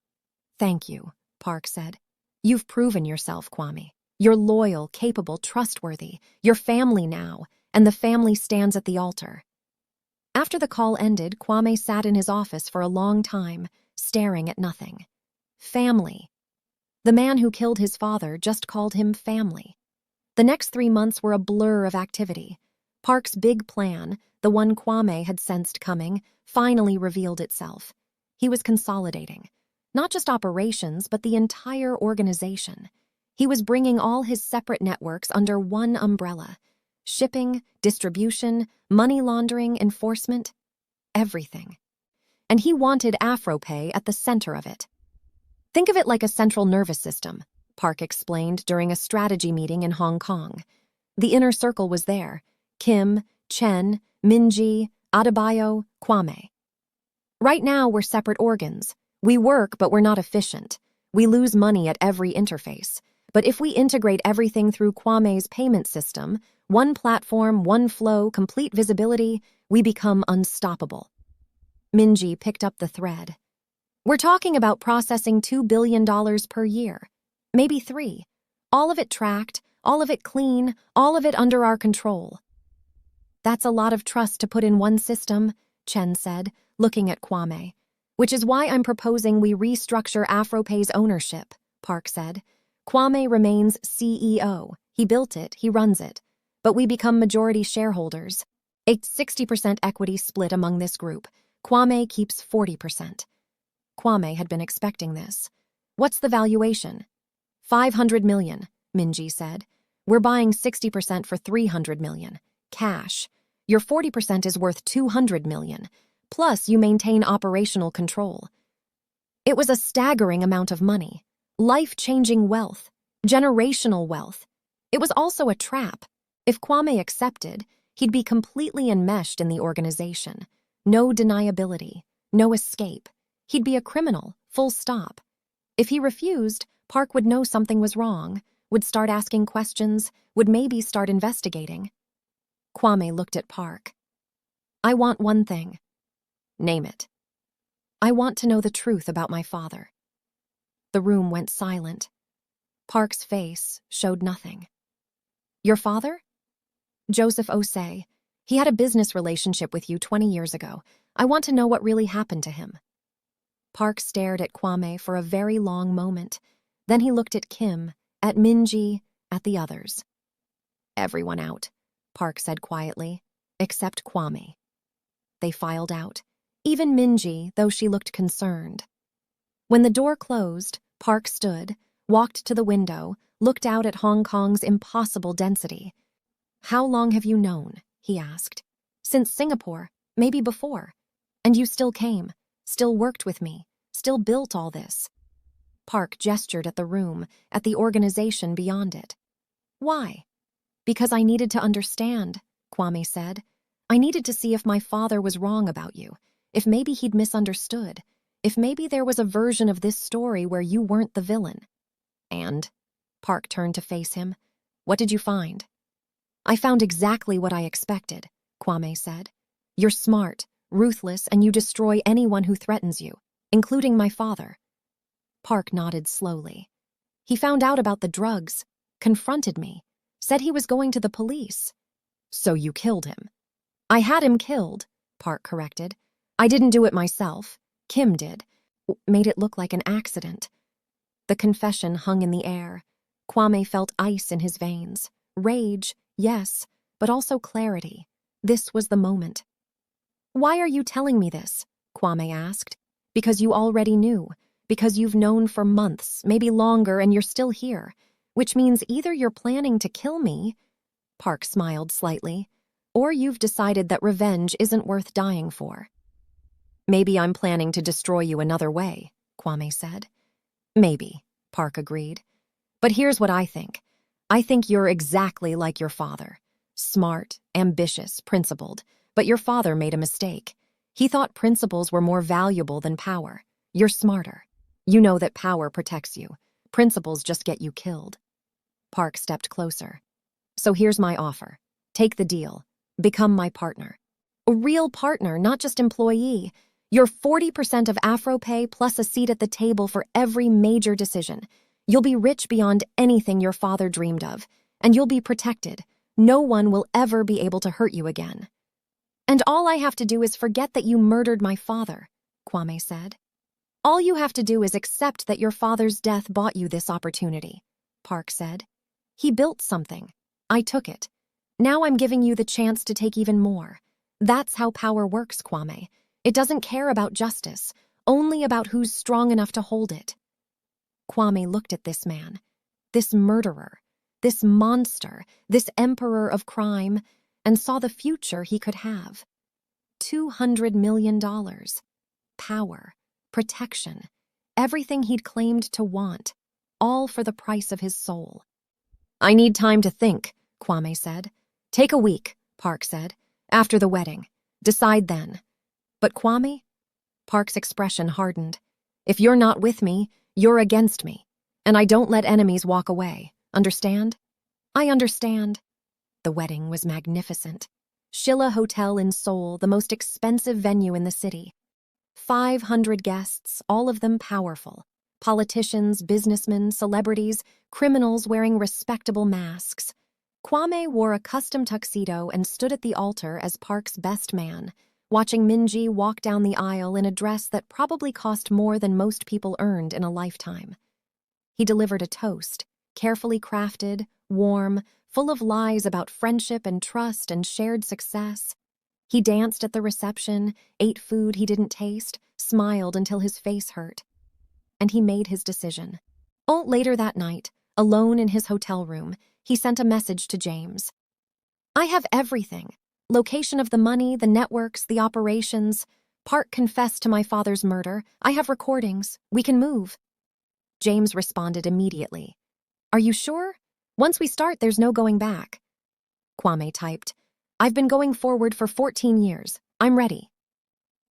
Thank you, Park said. You've proven yourself, Kwame. You're loyal, capable, trustworthy. You're family now, and the family stands at the altar. After the call ended, Kwame sat in his office for a long time, staring at nothing. Family. The man who killed his father just called him family. The next 3 months were a blur of activity. Park's big plan, the one Kwame had sensed coming, finally revealed itself. He was consolidating. Not just operations, but the entire organization. He was bringing all his separate networks under one umbrella. Shipping, distribution, money laundering, enforcement, everything. And he wanted Afropay at the center of it. Think of it like a central nervous system, Park explained during a strategy meeting in Hong Kong. The inner circle was there. Kim, Chen, Min-ji, Adebayo, Kwame. Right now, we're separate organs. We work, but we're not efficient. We lose money at every interface. But if we integrate everything through Kwame's payment system, one platform, one flow, complete visibility, we become unstoppable. Minji picked up the thread. We're talking about processing $2 billion per year. Maybe 3. All of it tracked, all of it clean, all of it under our control. That's a lot of trust to put in one system, Chen said, looking at Kwame. Which is why I'm proposing we restructure Afropay's ownership, Park said. Kwame remains CEO. He built it, he runs it. But we become majority shareholders. A 60% equity split among this group. Kwame keeps 40%. Kwame had been expecting this. What's the valuation? 500 million, Minji said. We're buying 60% for 300 million. Cash. Your 40% is worth 200 million. Plus, you maintain operational control. It was a staggering amount of money. Life-changing wealth. Generational wealth. It was also a trap. If Kwame accepted, he'd be completely enmeshed in the organization. No deniability. No escape. He'd be a criminal, full stop. If he refused, Park would know something was wrong, would start asking questions, would maybe start investigating. Kwame looked at Park. I want one thing. Name it. I want to know the truth about my father. The room went silent. Park's face showed nothing. Your father? Joseph Osei. He had a business relationship with you 20 years ago. I want to know what really happened to him. Park stared at Kwame for a very long moment. Then he looked at Kim, at Minji, at the others. Everyone out, Park said quietly, except Kwame. They filed out. Even Minji, though she looked concerned. When the door closed, Park stood, walked to the window, looked out at Hong Kong's impossible density. How long have you known? He asked. Since Singapore, maybe before. And you still came, still worked with me, still built all this. Park gestured at the room, at the organization beyond it. Why? Because I needed to understand, Kwame said. I needed to see if my father was wrong about you, if maybe he'd misunderstood, if maybe there was a version of this story where you weren't the villain. And? Park turned to face him. What did you find? I found exactly what I expected, Kwame said. You're smart, ruthless, and you destroy anyone who threatens you, including my father. Park nodded slowly. He found out about the drugs, confronted me, said he was going to the police. So you killed him. I had him killed, Park corrected. I didn't do it myself. Kim did. Made it look like an accident. The confession hung in the air. Kwame felt ice in his veins. Rage, yes, but also clarity. This was the moment. Why are you telling me this? Kwame asked. Because you already knew. Because you've known for months, maybe longer, and you're still here. Which means either you're planning to kill me, Park smiled slightly, or you've decided that revenge isn't worth dying for. Maybe I'm planning to destroy you another way, Kwame said. Maybe, Park agreed. But here's what I think. I think you're exactly like your father. Smart, ambitious, principled. But your father made a mistake. He thought principles were more valuable than power. You're smarter. You know that power protects you. Principles just get you killed. Park stepped closer. So here's my offer. Take the deal. Become my partner. A real partner, not just employee. You're 40% of Afropay plus a seat at the table for every major decision. You'll be rich beyond anything your father dreamed of. And you'll be protected. No one will ever be able to hurt you again. And all I have to do is forget that you murdered my father, Kwame said. All you have to do is accept that your father's death bought you this opportunity, Park said. He built something. I took it. Now I'm giving you the chance to take even more. That's how power works, Kwame. It doesn't care about justice, only about who's strong enough to hold it. Kwame looked at this man, this murderer, this monster, this emperor of crime, and saw the future he could have. $200 million. Power. Protection. Everything he'd claimed to want. All for the price of his soul. I need time to think, Kwame said. Take a week, Park said. After the wedding. Decide then. But Kwame? Park's expression hardened. If you're not with me, you're against me. And I don't let enemies walk away. Understand? I understand. The wedding was magnificent. Shilla Hotel in Seoul, the most expensive venue in the city. 500 guests, all of them powerful. Politicians, businessmen, celebrities, criminals wearing respectable masks. Kwame wore a custom tuxedo and stood at the altar as Park's best man, watching Minji walk down the aisle in a dress that probably cost more than most people earned in a lifetime. He delivered a toast, carefully crafted, warm, full of lies about friendship and trust and shared success. He danced at the reception, ate food he didn't taste, smiled until his face hurt. And he made his decision. Later that night, alone in his hotel room, he sent a message to James. I have everything. Location of the money, the networks, the operations. Park confessed to my father's murder. I have recordings. We can move. James responded immediately. Are you sure? Once we start, there's no going back. Kwame typed, I've been going forward for 14 years. I'm ready.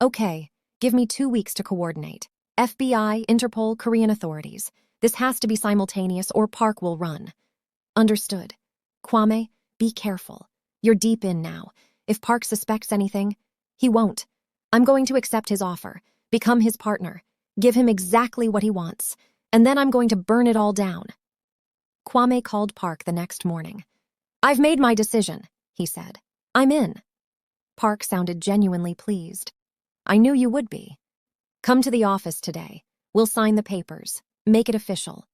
Okay, give me 2 weeks to coordinate. FBI, Interpol, Korean authorities. This has to be simultaneous or Park will run. Understood. Kwame, be careful. You're deep in now. If Park suspects anything, he won't. I'm going to accept his offer, become his partner, give him exactly what he wants, and then I'm going to burn it all down. Kwame called Park the next morning. I've made my decision, he said. I'm in. Park sounded genuinely pleased. I knew you would be. Come to the office today. We'll sign the papers. Make it official.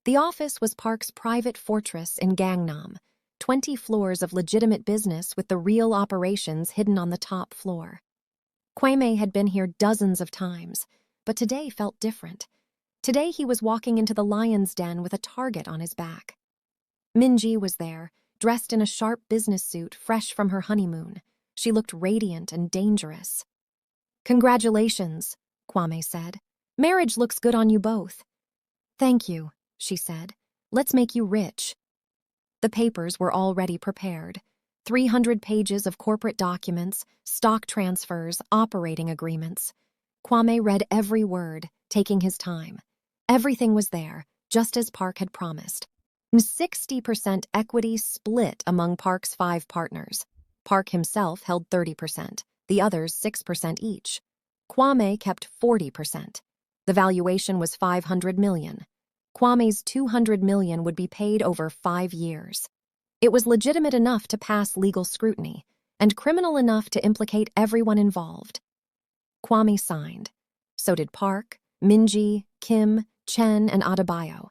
The office was Park's private fortress in Gangnam, 20 floors of legitimate business with the real operations hidden on the top floor. Kwame had been here dozens of times, but today felt different. Today he was walking into the lion's den with a target on his back. Minji was there, dressed in a sharp business suit fresh from her honeymoon. She looked radiant and dangerous. Congratulations, Kwame said. Marriage looks good on you both. Thank you, she said. Let's make you rich. The papers were already prepared. 300 pages of corporate documents, stock transfers, operating agreements. Kwame read every word, taking his time. Everything was there, just as Park had promised. 60% equity split among Park's 5 partners. Park himself held 30%, the others 6% each. Kwame kept 40%. The valuation was $500 million. Kwame's $200 million would be paid over 5 years. It was legitimate enough to pass legal scrutiny, and criminal enough to implicate everyone involved. Kwame signed. So did Park, Minji, Kim, Chen, and Adebayo.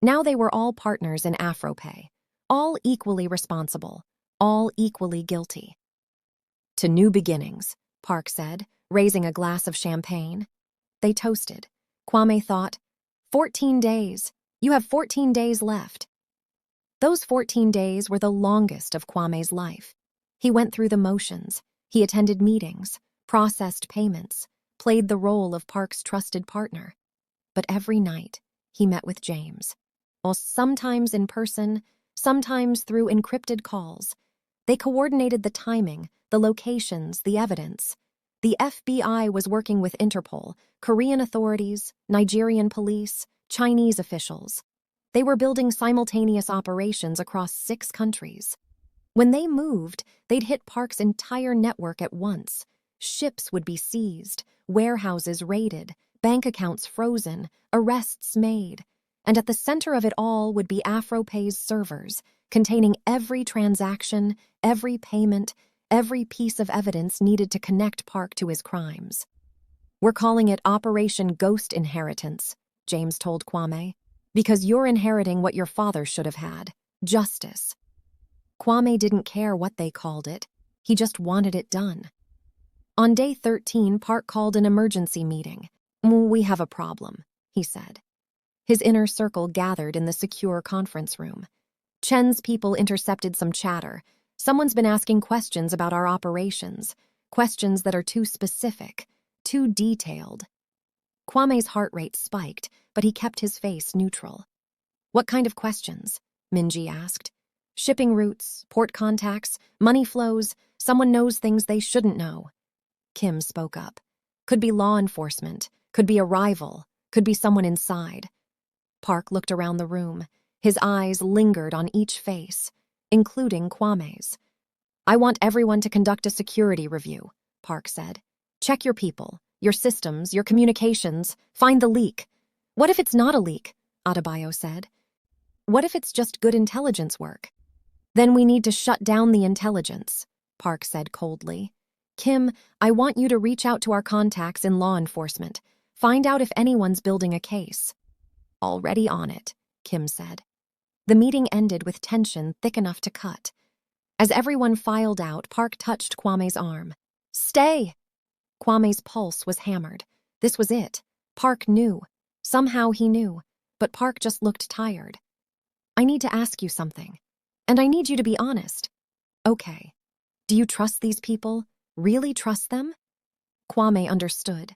Now they were all partners in Afropay, all equally responsible, all equally guilty. To new beginnings, Park said, raising a glass of champagne. They toasted. Kwame thought, 14 days. You have 14 days left. Those 14 days were the longest of Kwame's life. He went through the motions. He attended meetings, processed payments, played the role of Park's trusted partner. But every night, he met with James. Well, sometimes in person, sometimes through encrypted calls. They coordinated the timing, the locations, the evidence. The FBI was working with Interpol, Korean authorities, Nigerian police, Chinese officials. They were building simultaneous operations across 6 countries. When they moved, they'd hit Park's entire network at once. Ships would be seized, warehouses raided, bank accounts frozen, arrests made. And at the center of it all would be Afropay's servers, containing every transaction, every payment, every piece of evidence needed to connect Park to his crimes. We're calling it Operation Ghost Inheritance, James told Kwame, because you're inheriting what your father should have had, justice. Kwame didn't care what they called it. He just wanted it done. On day 13, Park called an emergency meeting. We have a problem, he said. His inner circle gathered in the secure conference room. Chen's people intercepted some chatter. Someone's been asking questions about our operations, questions that are too specific, too detailed. Kwame's heart rate spiked, but he kept his face neutral. What kind of questions? Minji asked. Shipping routes, port contacts, money flows, someone knows things they shouldn't know. Kim spoke up. Could be law enforcement, could be a rival, could be someone inside. Park looked around the room. His eyes lingered on each face, including Kwame's. "I want everyone to conduct a security review," Park said. "Check your people, your systems, your communications, find the leak." "What if it's not a leak?" Adebayo said. "What if it's just good intelligence work?" "Then we need to shut down the intelligence," Park said coldly. "Kim, I want you to reach out to our contacts in law enforcement. Find out if anyone's building a case." "Already on it," Kim said. The meeting ended with tension thick enough to cut. As everyone filed out, Park touched Kwame's arm. "Stay!" Kwame's pulse was hammered. This was it. Park knew. Somehow he knew. But Park just looked tired. "I need to ask you something. And I need you to be honest." "Okay. Do you trust these people? Really trust them?" Kwame understood.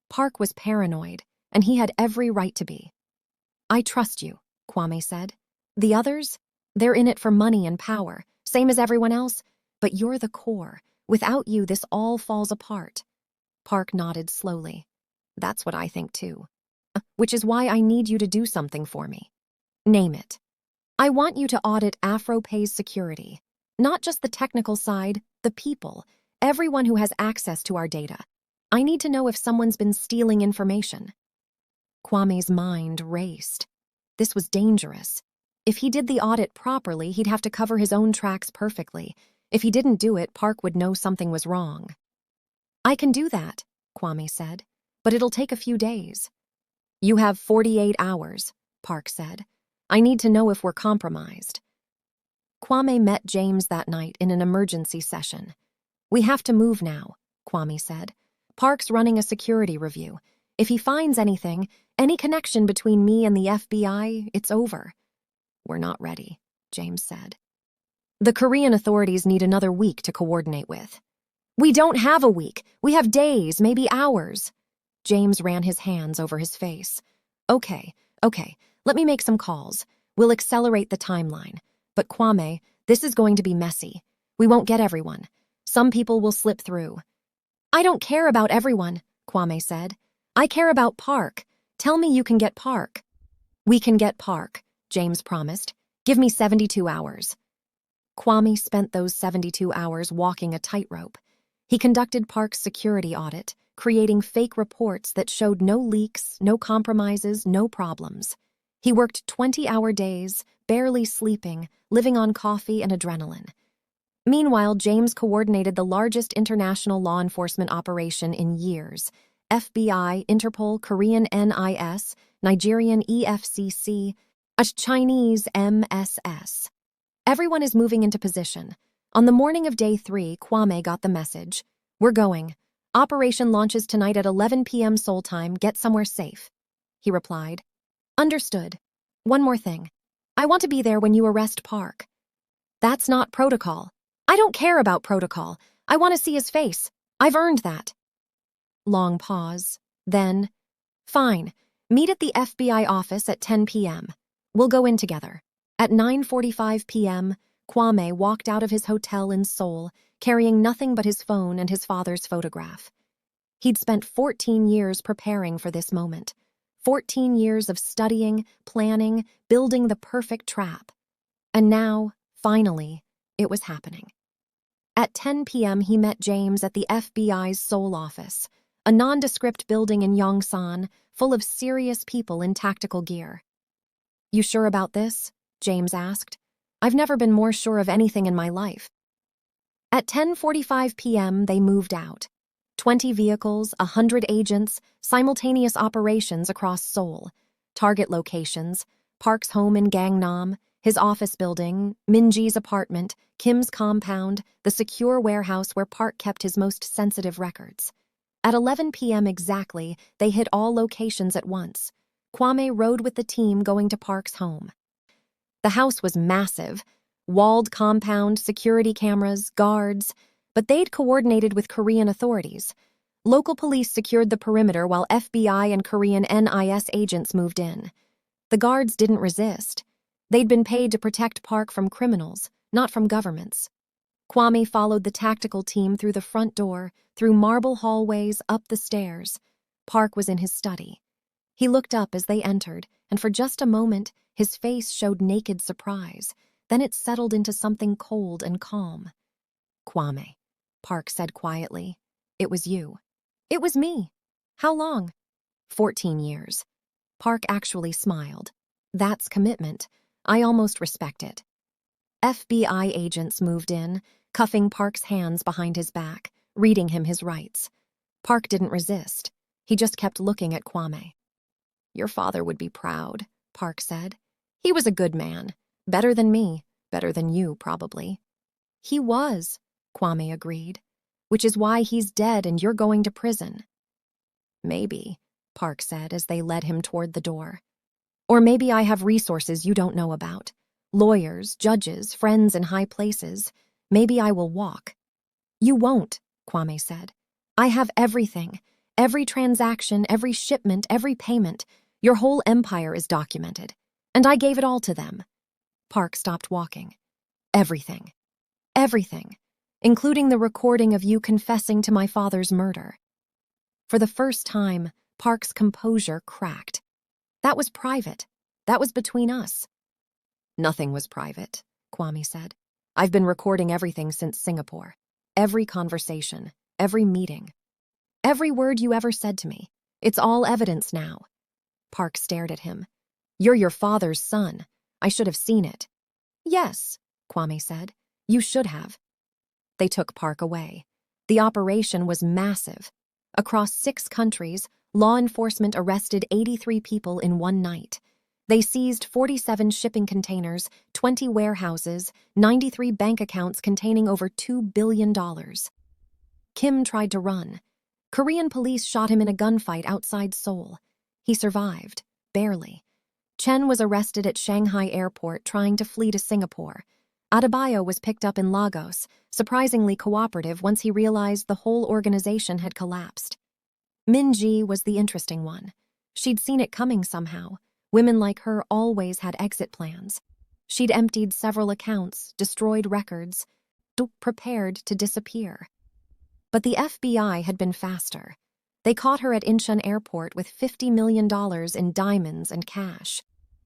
Park was paranoid, and he had every right to be. "I trust you," Kwame said. "The others? They're in it for money and power, same as everyone else, but you're the core. Without you, this all falls apart." Park nodded slowly. "That's what I think too. Which is why I need you to do something for me." "Name it." "I want you to audit Afropay's security. Not just the technical side, the people, everyone who has access to our data. I need to know if someone's been stealing information." Kwame's mind raced. This was dangerous. If he did the audit properly, he'd have to cover his own tracks perfectly. If he didn't do it, Park would know something was wrong. "I can do that," Kwame said, "but it'll take a few days." "You have 48 hours, Park said. "I need to know if we're compromised." Kwame met James that night in an emergency session. "We have to move now," Kwame said. "Park's running a security review. If he finds anything, any connection between me and the FBI, it's over." "We're not ready," James said. "The Korean authorities need another week to coordinate with." "We don't have a week. We have days, maybe hours." James ran his hands over his face. Okay, let me make some calls. We'll accelerate the timeline. But Kwame, this is going to be messy. We won't get everyone. Some people will slip through." "I don't care about everyone," Kwame said. "I care about Park. Tell me you can get Park." "We can get Park," James promised. "Give me 72 hours. Kwame spent those 72 hours walking a tightrope. He conducted Park's security audit, creating fake reports that showed no leaks, no compromises, no problems. He worked 20-hour days, barely sleeping, living on coffee and adrenaline. Meanwhile, James coordinated the largest international law enforcement operation in years: FBI, Interpol, Korean NIS, Nigerian EFCC, a Chinese MSS. Everyone is moving into position. On the morning of day 3, Kwame got the message. "We're going. Operation launches tonight at 11 p.m. Seoul time. Get somewhere safe." He replied. "Understood. One more thing. I want to be there when you arrest Park." "That's not protocol." "I don't care about protocol. I want to see his face. I've earned that." Long pause. Then, "Fine. Meet at the FBI office at 10 p.m. We'll go in together." At 9:45 p.m., Kwame walked out of his hotel in Seoul, carrying nothing but his phone and his father's photograph. He'd spent 14 years preparing for this moment. 14 years of studying, planning, building the perfect trap. And now, finally, it was happening. At 10 p.m., he met James at the FBI's Seoul office, a nondescript building in Yongsan, full of serious people in tactical gear. "You sure about this?" James asked. "I've never been more sure of anything in my life." At 10:45 p.m., they moved out. 20 vehicles, 100 agents, simultaneous operations across Seoul. Target locations: Park's home in Gangnam, his office building, Minji's apartment, Kim's compound, the secure warehouse where Park kept his most sensitive records. At 11 p.m. exactly, they hit all locations at once. Kwame rode with the team going to Park's home. The house was massive. Walled compound, security cameras, guards, but they'd coordinated with Korean authorities. Local police secured the perimeter while FBI and Korean NIS agents moved in. The guards didn't resist. They'd been paid to protect Park from criminals, not from governments. Kwame followed the tactical team through the front door, through marble hallways, up the stairs. Park was in his study. He looked up as they entered, and for just a moment, his face showed naked surprise. Then it settled into something cold and calm. "Kwame," Park said quietly. "It was you." "It was me. How long?" 14 years. Park actually smiled. "That's commitment. I almost respect it." FBI agents moved in, cuffing Park's hands behind his back, reading him his rights. Park didn't resist. He just kept looking at Kwame. "Your father would be proud," Park said. "He was a good man. Better than me. Better than you, probably." "He was," Kwame agreed. "Which is why he's dead and you're going to prison." "Maybe," Park said as they led him toward the door. "Or maybe I have resources you don't know about. Lawyers, judges, friends in high places. Maybe I will walk." "You won't," Kwame said. "I have everything. Every transaction, every shipment, every payment. Your whole empire is documented. And I gave it all to them." Park stopped walking. "Everything. Everything. Including the recording of you confessing to my father's murder." For the first time, Park's composure cracked. "That was private. That was between us." "Nothing was private," Kwame said. "I've been recording everything since Singapore. Every conversation, every meeting. Every word you ever said to me. It's all evidence now." Park stared at him. "You're your father's son. I should have seen it." "Yes," Kwame said. "You should have." They took Park away. The operation was massive. Across 6 countries, law enforcement arrested 83 people in one night. They seized 47 shipping containers, 20 warehouses, 93 bank accounts containing over $2 billion. Kim tried to run. Korean police shot him in a gunfight outside Seoul. He survived, barely. Chen was arrested at Shanghai airport trying to flee to Singapore. Adebayo was picked up in Lagos, surprisingly cooperative once he realized the whole organization had collapsed. Minji was the interesting one. She'd seen it coming somehow. Women like her always had exit plans. She'd emptied several accounts, destroyed records, prepared to disappear. But the FBI had been faster. They caught her at Incheon Airport with $50 million in diamonds and cash.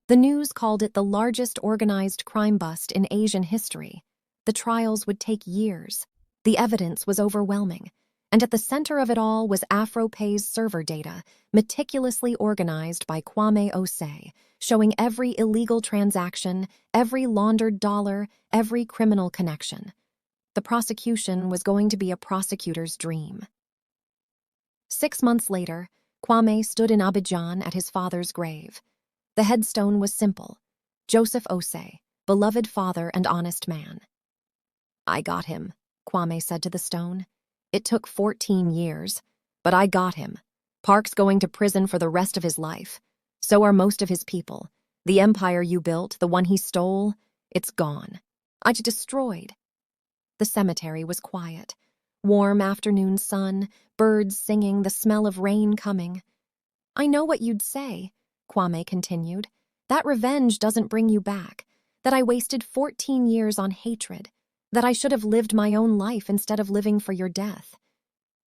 The news called it the largest organized crime bust in Asian history. The trials would take years. The evidence was overwhelming. And at the center of it all was AfroPay's server data, meticulously organized by Kwame Osei, showing every illegal transaction, every laundered dollar, every criminal connection. The prosecution was going to be a prosecutor's dream. 6 months later, Kwame stood in Abidjan at his father's grave. The headstone was simple. Joseph Osei, beloved father and honest man. "I got him," Kwame said to the stone. "It took 14 years, but I got him. Park's going to prison for the rest of his life. So are most of his people. The empire you built, the one he stole, it's gone. I destroyed." The cemetery was quiet. Warm afternoon sun, birds singing, the smell of rain coming. "I know what you'd say," Kwame continued. "That revenge doesn't bring you back. That I wasted 14 years on hatred. That I should have lived my own life instead of living for your death."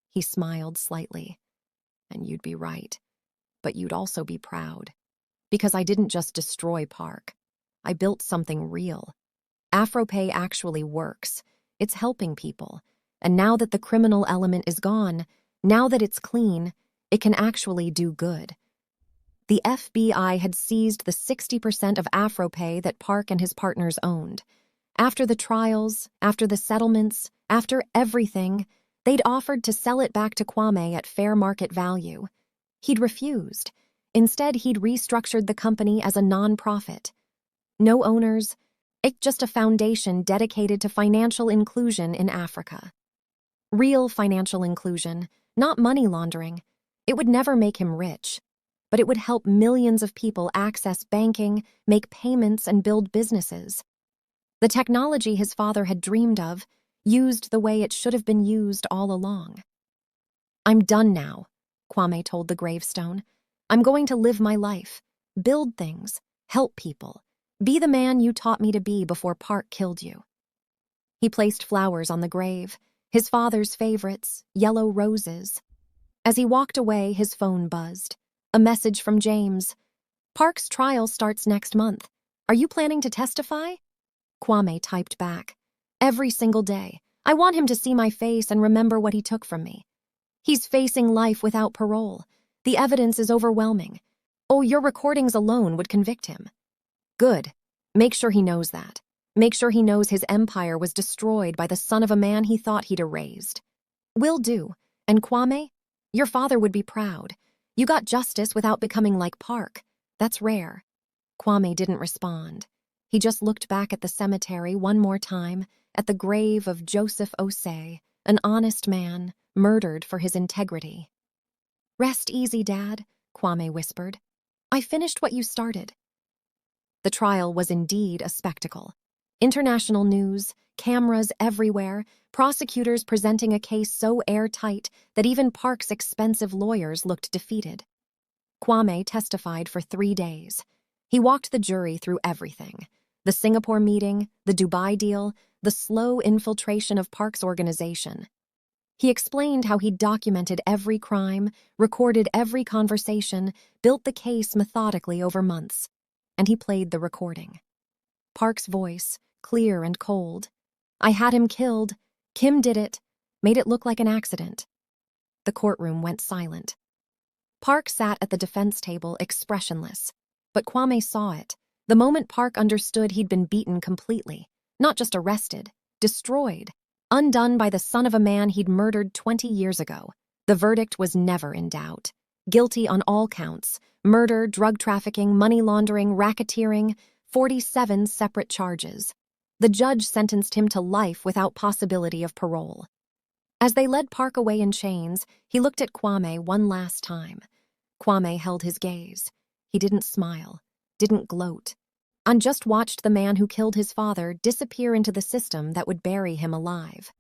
He smiled slightly. "And you'd be right. But you'd also be proud. Because I didn't just destroy Park. I built something real. AfroPay actually works. It's helping people. And now that the criminal element is gone, now that it's clean, it can actually do good." The FBI had seized the 60% of AfroPay that Park and his partners owned. After the trials, after the settlements, after everything, they'd offered to sell it back to Kwame at fair market value. He'd refused. Instead, he'd restructured the company as a non-profit. No owners, it's just a foundation dedicated to financial inclusion in Africa. Real financial inclusion, not money laundering. It would never make him rich, but it would help millions of people access banking, make payments, and build businesses. The technology his father had dreamed of, used the way it should have been used all along. "I'm done now," Kwame told the gravestone. "I'm going to live my life, build things, help people, be the man you taught me to be before Park killed you." He placed flowers on the grave, his father's favorites, yellow roses. As he walked away, his phone buzzed. A message from James. Park's trial starts next month. Are you planning to testify? Kwame typed back. Every single day. I want him to see my face and remember what he took from me. He's facing life without parole. The evidence is overwhelming. Oh, your recordings alone would convict him. Good. Make sure he knows that. Make sure he knows his empire was destroyed by the son of a man he thought he'd erased. Will do. And Kwame? Your father would be proud. You got justice without becoming like Park. That's rare. Kwame didn't respond. He just looked back at the cemetery one more time, at the grave of Joseph Osei, an honest man, murdered for his integrity. Rest easy, Dad, Kwame whispered. I finished what you started. The trial was indeed a spectacle. International news, cameras everywhere, prosecutors presenting a case so airtight that even Park's expensive lawyers looked defeated. Kwame testified for 3 days. He walked the jury through everything. The Singapore meeting, the Dubai deal, the slow infiltration of Park's organization. He explained how he'd documented every crime, recorded every conversation, built the case methodically over months. And he played the recording. Park's voice, clear and cold. I had him killed. Kim did it. Made it look like an accident. The courtroom went silent. Park sat at the defense table expressionless. But Kwame saw it. The moment Park understood he'd been beaten completely. Not just arrested, destroyed. Undone by the son of a man he'd murdered 20 years ago. The verdict was never in doubt. Guilty on all counts. Murder, drug trafficking, money laundering, racketeering, 47 separate charges. The judge sentenced him to life without possibility of parole. As they led Park away in chains, he looked at Kwame one last time. Kwame held his gaze. He didn't smile, didn't gloat. And just watched the man who killed his father disappear into the system that would bury him alive.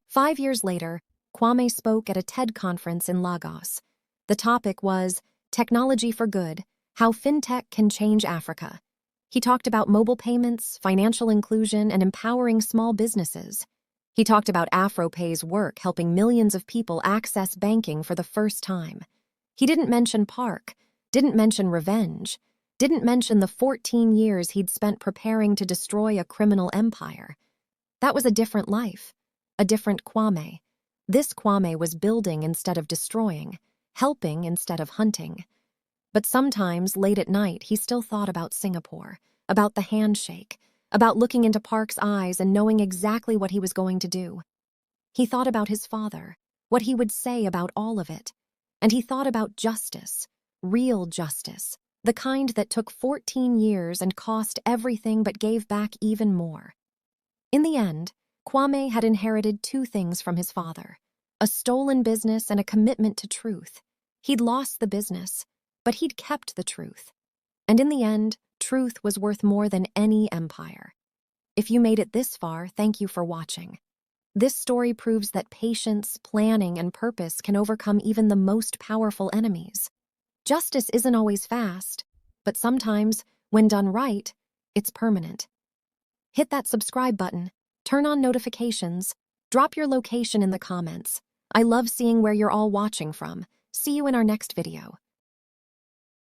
5 years later, Kwame spoke at a TED conference in Lagos. The topic was Technology for Good, How FinTech Can Change Africa. He talked about mobile payments, financial inclusion, and empowering small businesses. He talked about AfroPay's work helping millions of people access banking for the first time. He didn't mention Park, didn't mention revenge, didn't mention the 14 years he'd spent preparing to destroy a criminal empire. That was a different life, a different Kwame. This Kwame was building instead of destroying, helping instead of hunting. But sometimes, late at night, he still thought about Singapore, about the handshake, about looking into Park's eyes and knowing exactly what he was going to do. He thought about his father, what he would say about all of it. And he thought about justice, real justice, the kind that took 14 years and cost everything but gave back even more. In the end, Kwame had inherited 2 things from his father, a stolen business and a commitment to truth. He'd lost the business, but he'd kept the truth. And in the end, truth was worth more than any empire. If you made it this far, thank you for watching. This story proves that patience, planning, and purpose can overcome even the most powerful enemies. Justice isn't always fast, but sometimes, when done right, it's permanent. Hit that subscribe button, turn on notifications, drop your location in the comments. I love seeing where you're all watching from. See you in our next video.